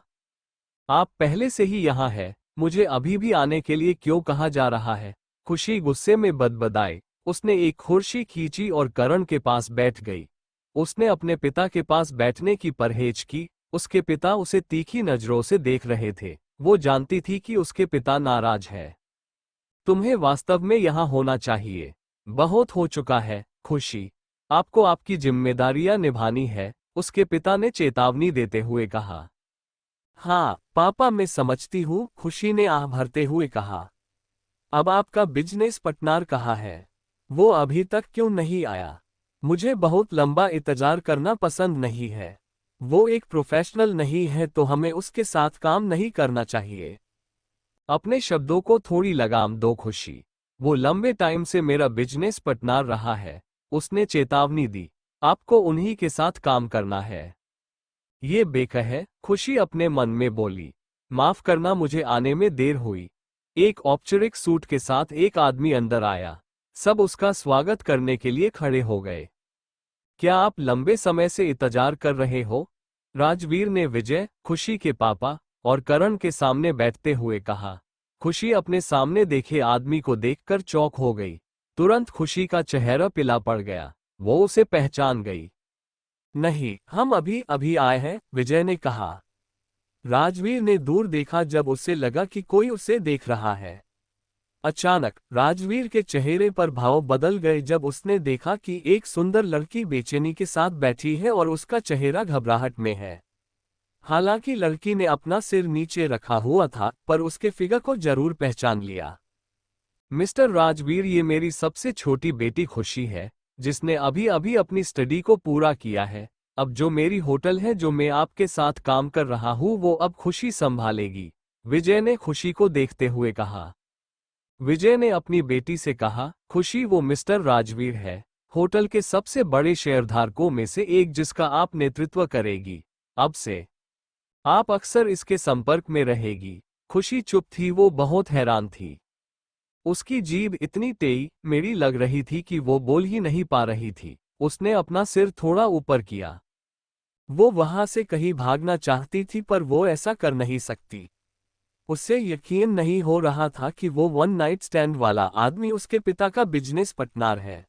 आप पहले से ही यहाँ है, मुझे अभी भी आने के लिए क्यों कहा जा रहा है? खुशी गुस्से में बदबदाई। उसने एक कुर्सी खींची और करण के पास बैठ गई। उसने अपने पिता के पास बैठने की परहेज की। उसके पिता उसे तीखी नजरों से देख रहे थे। वो जानती थी कि उसके पिता नाराज है। तुम्हें वास्तव में यहाँ होना चाहिए। बहुत हो चुका है, खुशी। आपको आपकी जिम्मेदारियां निभानी है, उसके पिता ने चेतावनी देते हुए कहा। हाँ पापा, मैं समझती हूँ, खुशी ने आह भरते हुए कहा। अब आपका बिजनेस पार्टनर कहाँ है? वो अभी तक क्यों नहीं आया? मुझे बहुत लंबा इंतजार करना पसंद नहीं है। वो एक प्रोफेशनल नहीं है तो हमें उसके साथ काम नहीं करना चाहिए। अपने शब्दों को थोड़ी लगाम दो खुशी। वो लंबे टाइम से मेरा बिजनेस पार्टनर रहा है। उसने चेतावनी दी। आपको उन्हीं के साथ काम करना है। ये बेकह है, खुशी अपने मन में बोली। माफ करना, मुझे आने में देर हुई। एक औपचारिक सूट के साथ एक आदमी अंदर आया। सब उसका स्वागत करने के लिए खड़े हो गए। क्या आप लंबे समय से इंतजार कर रहे हो? राजवीर ने विजय, खुशी के पापा और करण के सामने बैठते हुए कहा। खुशी अपने सामने देखे आदमी को देखकर चौंक हो गई। तुरंत खुशी का चेहरा पीला पड़ गया। वो उसे पहचान गई। नहीं, हम अभी अभी आए हैं, विजय ने कहा। राजवीर ने दूर देखा जब उसे लगा कि कोई उसे देख रहा है। अचानक राजवीर के चेहरे पर भाव बदल गए जब उसने देखा कि एक सुंदर लड़की बेचैनी के साथ बैठी है और उसका चेहरा घबराहट में है। हालांकि लड़की ने अपना सिर नीचे रखा हुआ था, पर उसके फिगर को जरूर पहचान लिया। मिस्टर राजवीर, ये मेरी सबसे छोटी बेटी खुशी है, जिसने अभी अभी अपनी स्टडी को पूरा किया है। अब जो मेरी होटल है, जो मैं आपके साथ काम कर रहा हूँ, वो अब खुशी संभालेगी, विजय ने खुशी को देखते हुए कहा। विजय ने अपनी बेटी से कहा, खुशी, वो मिस्टर राजवीर है, होटल के सबसे बड़े शेयरधारकों में से एक, जिसका आप नेतृत्व करेगी। अब से आप अक्सर इसके संपर्क में रहेगी। खुशी चुप थी, वो बहुत हैरान थी। उसकी जीभ इतनी तेई मेरी लग रही थी कि वो बोल ही नहीं पा रही थी। उसने अपना सिर थोड़ा ऊपर किया। वो वहां से कहीं भागना चाहती थी, पर वो ऐसा कर नहीं सकती। उसे यकीन नहीं हो रहा था कि वो वन नाइट स्टैंड वाला आदमी उसके पिता का बिजनेस पार्टनर है।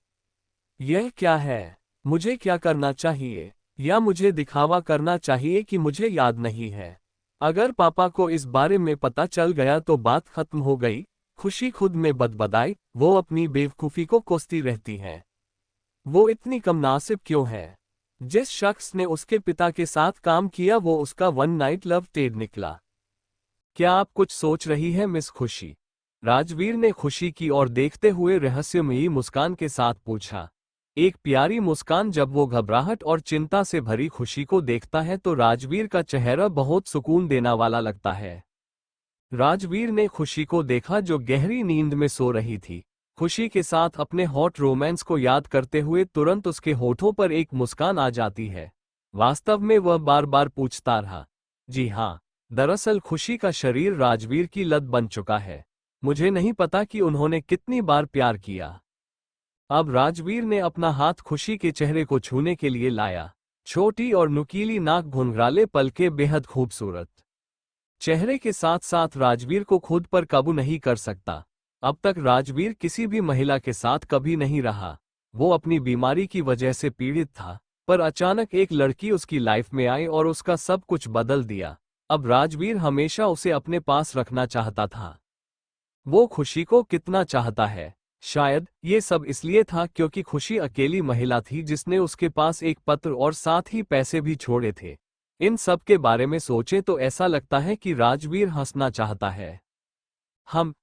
यह क्या है? मुझे क्या करना चाहिए? या मुझे दिखावा करना चाहिए कि मुझे याद नहीं है? अगर पापा को इस बारे में पता चल गया तो बात खत्म हो गई। खुशी खुद में बदबदाई, वो अपनी बेवकूफ़ी को कोसती रहती है। वो इतनी कमनासिब क्यों है? जिस शख्स ने उसके पिता के साथ काम किया, वो उसका वन नाइट लव टेड निकला। क्या आप कुछ सोच रही है मिस खुशी? राजवीर ने खुशी की ओर देखते हुए रहस्यमयी मुस्कान के साथ पूछा। एक प्यारी मुस्कान। जब वो घबराहट और चिंता से भरी खुशी को देखता है तो राजवीर का चेहरा बहुत सुकून देने वाला लगता है। राजवीर ने खुशी को देखा, जो गहरी नींद में सो रही थी। खुशी के साथ अपने हॉट रोमांस को याद करते हुए तुरंत उसके होठों पर एक मुस्कान आ जाती है। वास्तव में वह बार बार पूछता रहा। जी हाँ, दरअसल खुशी का शरीर राजवीर की लत बन चुका है। मुझे नहीं पता कि उन्होंने कितनी बार प्यार किया। अब राजवीर ने अपना हाथ खुशी के चेहरे को छूने के लिए लाया। छोटी और नुकीली नाक, घुंघराले पलके, बेहद खूबसूरत चेहरे के साथ साथ राजवीर को खुद पर काबू नहीं कर सकता। अब तक राजवीर किसी भी महिला के साथ कभी नहीं रहा। वो अपनी बीमारी की वजह से पीड़ित था, पर अचानक एक लड़की उसकी लाइफ में आई और उसका सब कुछ बदल दिया। अब राजवीर हमेशा उसे अपने पास रखना चाहता था। वो खुशी को कितना चाहता है। शायद ये सब इसलिए था क्योंकि खुशी अकेली महिला थी जिसने उसके पास एक पत्र और साथ ही पैसे भी छोड़े थे। इन सब के बारे में सोचे तो ऐसा लगता है कि राजवीर हंसना चाहता है।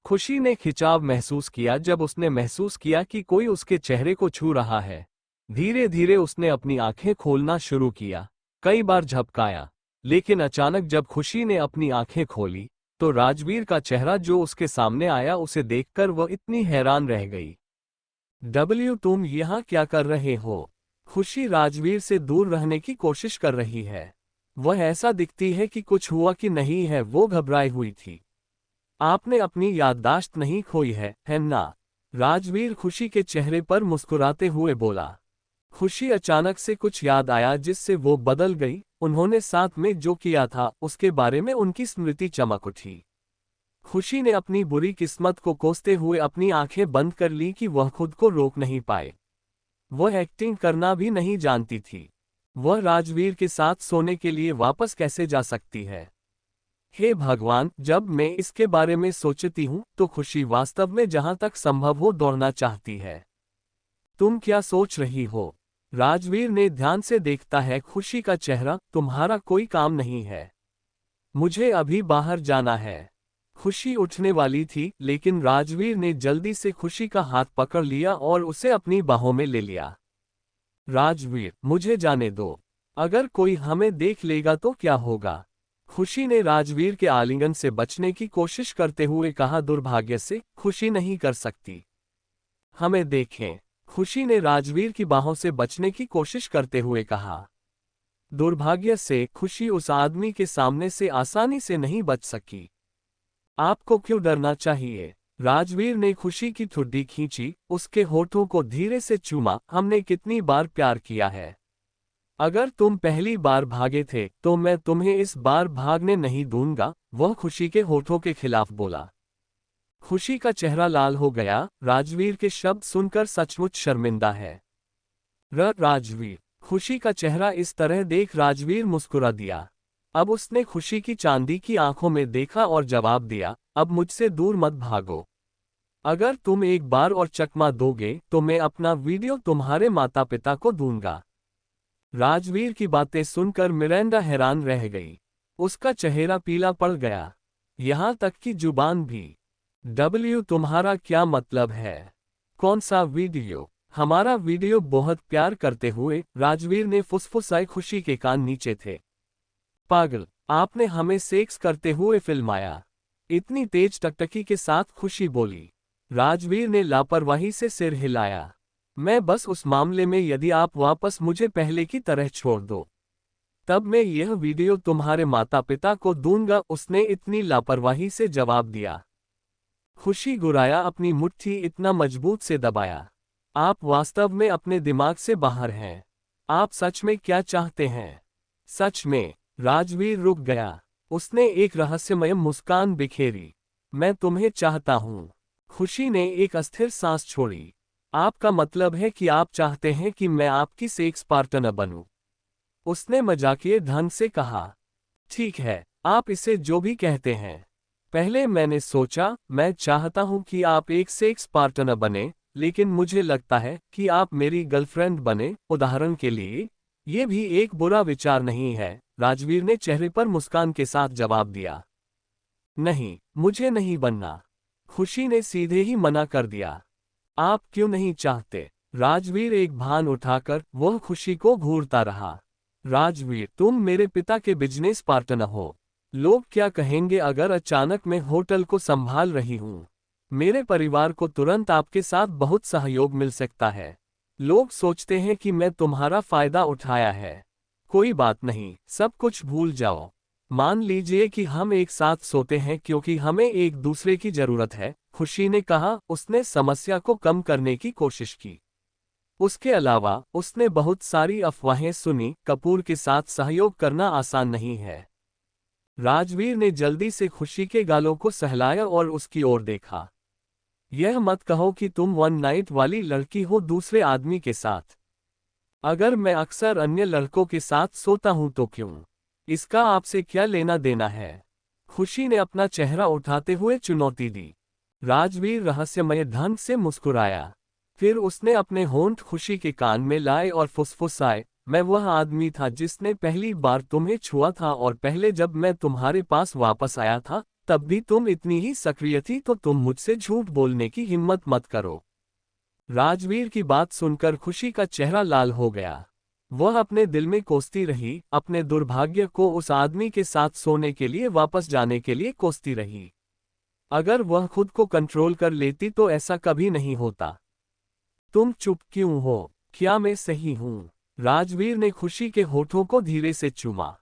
खुशी ने खिंचाव महसूस किया जब उसने महसूस किया कि कोई उसके चेहरे को छू रहा है। धीरे धीरे उसने अपनी आंखें खोलना शुरू किया। कई बार झपकाया, लेकिन अचानक जब खुशी ने अपनी आंखें खोली तो राजवीर का चेहरा जो उसके सामने आया, उसे देखकर वह इतनी हैरान रह गई। तुम यहाँ क्या कर रहे हो? खुशी राजवीर से दूर रहने की कोशिश कर रही है। वह ऐसा दिखती है कि कुछ हुआ कि नहीं है। वो घबराई हुई थी। आपने अपनी याददाश्त नहीं खोई है ना? राजवीर खुशी के चेहरे पर मुस्कुराते हुए बोला। खुशी अचानक से कुछ याद आया जिससे वो बदल गई। उन्होंने साथ में जो किया था उसके बारे में उनकी स्मृति चमक उठी। खुशी ने अपनी बुरी किस्मत को कोसते हुए अपनी आंखें बंद कर ली कि वह खुद को रोक नहीं पाए। वह एक्टिंग करना भी नहीं जानती थी। वह राजवीर के साथ सोने के लिए वापस कैसे जा सकती है? हे भगवान, जब मैं इसके बारे में सोचती हूँ तो खुशी वास्तव में जहाँ तक संभव हो दौड़ना चाहती है। तुम क्या सोच रही हो? राजवीर ने ध्यान से देखता है खुशी का चेहरा। तुम्हारा कोई काम नहीं है? मुझे अभी बाहर जाना है। खुशी उठने वाली थी, लेकिन राजवीर ने जल्दी से खुशी का हाथ पकड़ लिया और उसे अपनी बाहों में ले लिया। राजवीर, मुझे जाने दो। अगर कोई हमें देख लेगा तो क्या होगा? खुशी ने राजवीर के आलिंगन से बचने की कोशिश करते हुए कहा, दुर्भाग्य से खुशी नहीं कर सकती। हमें देखें। खुशी ने राजवीर की बाहों से बचने की कोशिश करते हुए कहा। दुर्भाग्य से खुशी उस आदमी के सामने से आसानी से नहीं बच सकी। आपको क्यों डरना चाहिए? राजवीर ने खुशी की ठुड्डी खींची, उसके होठों को धीरे से चूमा। हमने कितनी बार प्यार किया है। अगर तुम पहली बार भागे थे तो मैं तुम्हें इस बार भागने नहीं दूंगा, वह खुशी के होठों के खिलाफ बोला। खुशी का चेहरा लाल हो गया। राजवीर के शब्द सुनकर सचमुच शर्मिंदा है। राजवीर। खुशी का चेहरा इस तरह देख राजवीर मुस्कुरा दिया। अब उसने खुशी की चांदी की आंखों में देखा और जवाब दिया, अब मुझसे दूर मत भागो। अगर तुम एक बार और चकमा दोगे तो मैं अपना वीडियो तुम्हारे माता पिता को दूंगा। राजवीर की बातें सुनकर मिरांडा हैरान रह गई। उसका चेहरा पीला पड़ गया, यहां तक कि जुबान भी। तुम्हारा क्या मतलब है? कौन सा वीडियो? हमारा वीडियो। बहुत प्यार करते हुए राजवीर ने फुसफुसाए। खुशी के कान नीचे थे। पागल, आपने हमें सेक्स करते हुए फिल्माया। इतनी तेज टकटकी के साथ खुशी बोली। राजवीर ने लापरवाही से सिर हिलाया। मैं बस उस मामले में यदि आप वापस मुझे पहले की तरह छोड़ दो, तब मैं यह वीडियो तुम्हारे माता पिता को दूंगा, उसने इतनी लापरवाही से जवाब दिया। खुशी गुराया अपनी मुट्ठी इतना मजबूत से दबाया। आप वास्तव में अपने दिमाग से बाहर हैं। आप सच में क्या चाहते हैं? सच में? राजवीर रुक गया। उसने एक रहस्यमय मुस्कान बिखेरी। मैं तुम्हें चाहता हूं। खुशी ने एक अस्थिर सांस छोड़ी। आपका मतलब है कि आप चाहते हैं कि मैं आपकी सेक्स पार्टनर बनूं? उसने मजाकिये ढंग से कहा। ठीक है, आप इसे जो भी कहते हैं। पहले मैंने सोचा मैं चाहता हूं कि आप एक सेक्स पार्टनर बने, लेकिन मुझे लगता है कि आप मेरी गर्लफ्रेंड बने, उदाहरण के लिए। ये भी एक बुरा विचार नहीं है, राजवीर ने चेहरे पर मुस्कान के साथ जवाब दिया। नहीं, मुझे नहीं बनना। खुशी ने सीधे ही मना कर दिया। आप क्यों नहीं चाहते? राजवीर एक भान उठाकर वह खुशी को घूरता रहा। राजवीर, तुम मेरे पिता के बिजनेस पार्टनर हो। लोग क्या कहेंगे अगर अचानक मैं होटल को संभाल रही हूँ? मेरे परिवार को तुरंत आपके साथ बहुत सहयोग मिल सकता है। लोग सोचते हैं कि मैं तुम्हारा फायदा उठाया है। कोई बात नहीं, सब कुछ भूल जाओ। मान लीजिए कि हम एक साथ सोते हैं क्योंकि हमें एक दूसरे की जरूरत है, खुशी ने कहा। उसने समस्या को कम करने की कोशिश की। उसके अलावा उसने बहुत सारी अफवाहें सुनी। कपूर के साथ सहयोग करना आसान नहीं है। राजवीर ने जल्दी से खुशी के गालों को सहलाया और उसकी ओर देखा। यह मत कहो कि तुम वन नाइट वाली लड़की हो दूसरे आदमी के साथ। अगर मैं अक्सर अन्य लड़कों के साथ सोता हूं तो क्यों? इसका आपसे क्या लेना देना है? खुशी ने अपना चेहरा उठाते हुए चुनौती दी। राजवीर रहस्यमय ढंग से मुस्कुराया। फिर उसने अपने होंठ खुशी के कान में लाए और फुसफुसाए, मैं वह आदमी था जिसने पहली बार तुम्हें छुआ था, और पहले जब मैं तुम्हारे पास वापस आया था तब भी तुम इतनी ही सक्रिय थी, तो तुम मुझसे झूठ बोलने की हिम्मत मत करो। राजवीर की बात सुनकर खुशी का चेहरा लाल हो गया। वह अपने दिल में कोसती रही, अपने दुर्भाग्य को उस आदमी के साथ सोने के लिए वापस जाने के लिए कोसती रही। अगर वह खुद को कंट्रोल कर लेती तो ऐसा कभी नहीं होता। तुम चुप क्यों हो? क्या मैं सही हूं? राजवीर ने खुशी के होठों को धीरे से चूमा।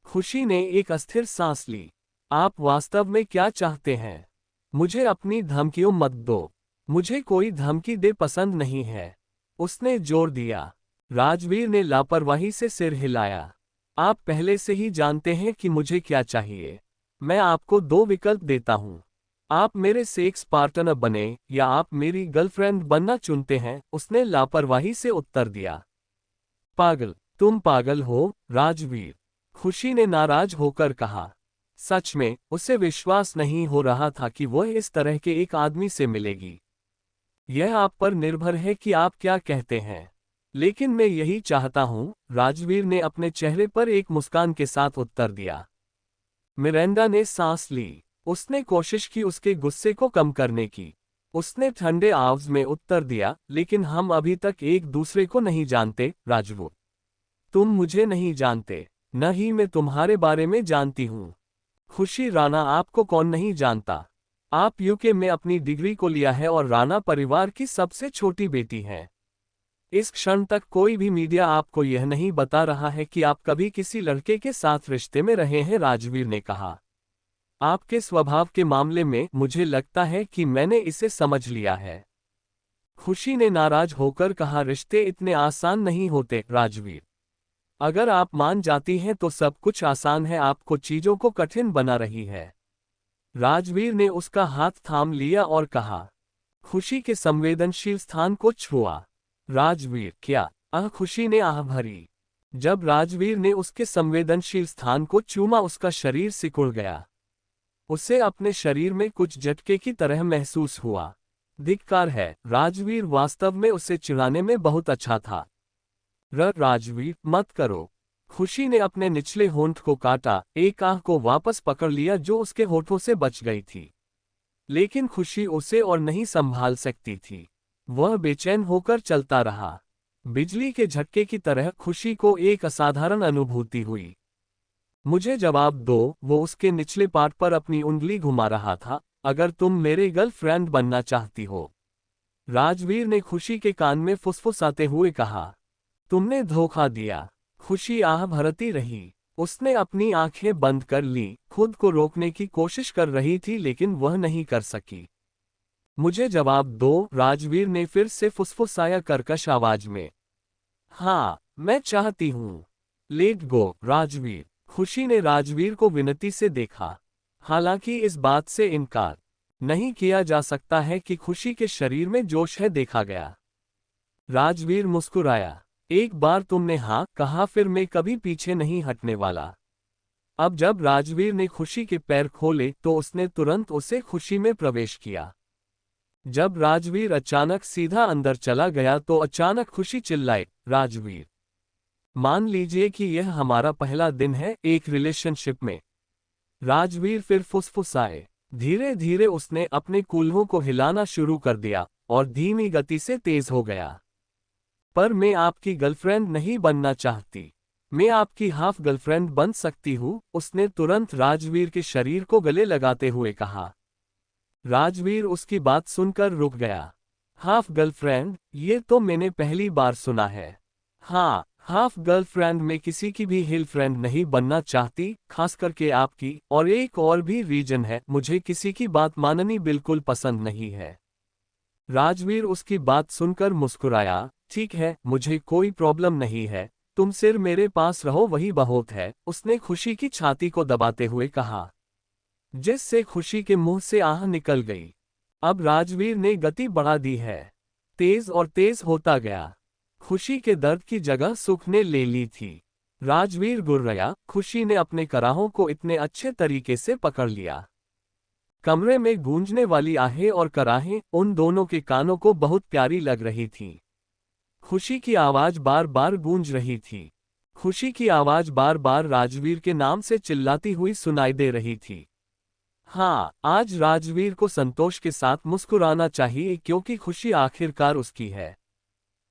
खुशी ने एक अस्थिर सांस ली। आप वास्तव में क्या चाहते हैं? मुझे अपनी धमकियों मत दो। मुझे कोई धमकी दे पसंद नहीं है, उसने जोर दिया। राजवीर ने लापरवाही से सिर हिलाया। आप पहले से ही जानते हैं कि मुझे क्या चाहिए। मैं आपको दो विकल्प देता हूं। आप मेरे सेक्स पार्टनर बने या आप मेरी गर्लफ्रेंड बनना चुनते हैं, उसने लापरवाही से उत्तर दिया। पागल, तुम पागल हो, राजवीर, खुशी ने नाराज होकर कहा। सच में उसे विश्वास नहीं हो रहा था कि वह इस तरह के एक आदमी से मिलेगी। यह आप पर निर्भर है कि आप क्या कहते हैं, लेकिन मैं यही चाहता हूं, राजवीर ने अपने चेहरे पर एक मुस्कान के साथ उत्तर दिया। मिरांडा ने सांस ली। उसने कोशिश की उसके गुस्से को कम करने की। उसने ठंडे आवाज में उत्तर दिया, लेकिन हम अभी तक एक दूसरे को नहीं जानते, राजवू। तुम मुझे नहीं जानते, न ही मैं तुम्हारे बारे में जानती हूँ। खुशी राणा, आपको कौन नहीं जानता? आप यूके में अपनी डिग्री को लिया है और राणा परिवार की सबसे छोटी बेटी हैं। इस क्षण तक कोई भी मीडिया आपको यह नहीं बता रहा है कि आप कभी किसी लड़के के साथ रिश्ते में रहे हैं, राजवीर ने कहा। आपके स्वभाव के मामले में मुझे लगता है कि मैंने इसे समझ लिया है। खुशी ने नाराज होकर कहा, रिश्ते इतने आसान नहीं होते, राजवीर। अगर आप मान जाती हैं तो सब कुछ आसान है, आपको चीजों को कठिन बना रही है। राजवीर ने उसका हाथ थाम लिया और कहा, खुशी के संवेदनशील स्थान को छुआ। राजवीर, क्या? खुशी ने आह भरी। जब राजवीर ने उसके संवेदनशील स्थान को चूमा, उसका शरीर सिकुड़ गया। उसे अपने शरीर में कुछ झटके की तरह महसूस हुआ। धिक्कार है, राजवीर वास्तव में उसे चिढ़ाने में बहुत अच्छा था। राजवीर, मत करो। खुशी ने अपने निचले होंठ को काटा, एक आह को वापस पकड़ लिया जो उसके होठों से बच गई थी। लेकिन खुशी उसे और नहीं संभाल सकती थी। वह बेचैन होकर चलता रहा। बिजली के झटके की तरह खुशी को एक असाधारण अनुभूति हुई। मुझे जवाब दो, वो उसके निचले पार्ट पर अपनी उंगली घुमा रहा था। अगर तुम मेरे गर्लफ्रेंड बनना चाहती हो, राजवीर ने खुशी के कान में फुसफुसाते हुए कहा। तुमने धोखा दिया। खुशी आह भरती रही। उसने अपनी आंखें बंद कर ली, खुद को रोकने की कोशिश कर रही थी लेकिन वह नहीं कर सकी। मुझे जवाब दो, राजवीर ने फिर से फुसफुसाया कर्कश आवाज में। हाँ, मैं चाहती हूँ। Let go, Rajveer. खुशी ने राजवीर को विनती से देखा। हालांकि इस बात से इनकार नहीं किया जा सकता है कि खुशी के शरीर में जोश है, देखा गया। राजवीर मुस्कुराया। एक बार तुमने हाँ कहा, फिर मैं कभी पीछे नहीं हटने वाला। अब जब राजवीर ने खुशी के पैर खोले तो उसने तुरंत उसे खुशी में प्रवेश किया। जब राजवीर अचानक सीधा अंदर चला गया तो अचानक खुशी चिल्लाई, राजवीर, मान लीजिए कि यह हमारा पहला दिन है एक रिलेशनशिप में। राजवीर फिर फुसफुसाए। धीरे धीरे उसने अपने कूल्हों को हिलाना शुरू कर दिया और धीमी गति से तेज हो गया। पर मैं आपकी गर्लफ्रेंड नहीं बनना चाहती। मैं आपकी हाफ गर्लफ्रेंड बन सकती हूँ, उसने तुरंत राजवीर के शरीर को गले लगाते हुए कहा। राजवीर उसकी बात सुनकर रुक गया। हाफ गर्लफ्रेंड, ये तो मैंने पहली बार सुना है। हाँ, हाफ गर्लफ्रेंड, में किसी की भी हिल फ्रेंड नहीं बनना चाहती, खास करके आपकी। और एक और भी रीजन है, मुझे किसी की बात माननी बिल्कुल पसंद नहीं है। राजवीर उसकी बात सुनकर मुस्कुराया। ठीक है, मुझे कोई प्रॉब्लम नहीं है, तुम सिर्फ मेरे पास रहो वही बहुत है, उसने खुशी की छाती को दबाते हुए कहा, जिससे खुशी के मुंह से आह निकल गई। अब राजवीर ने गति बढ़ा दी है। तेज और तेज होता गया। खुशी के दर्द की जगह सुख ने ले ली थी। राजवीर गुर्राया। खुशी ने अपने कराहों को इतने अच्छे तरीके से पकड़ लिया। कमरे में गूंजने वाली आहें और कराहें उन दोनों के कानों को बहुत प्यारी लग रही थीं। खुशी की आवाज बार बार गूंज रही थी। खुशी की आवाज बार बार राजवीर के नाम से चिल्लाती हुई सुनाई दे रही थी। हाँ, आज राजवीर को संतोष के साथ मुस्कुराना चाहिए क्योंकि खुशी आखिरकार उसकी है।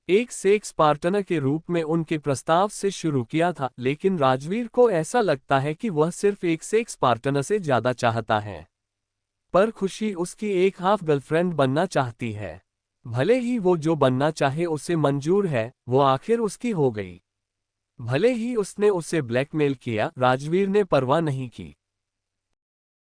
एक सेक्स पार्टनर के रूप में उनके प्रस्ताव से शुरू किया था, लेकिन राजवीर को ऐसा लगता है कि वह सिर्फ एक सेक्स पार्टनर से ज्यादा चाहता है। पर खुशी उसकी एक हाफ गर्लफ्रेंड बनना चाहती है। भले ही वो जो बनना चाहे उसे मंजूर है, वो आखिर उसकी हो गई। भले ही उसने उसे ब्लैकमेल किया, राजवीर ने परवाह नहीं की।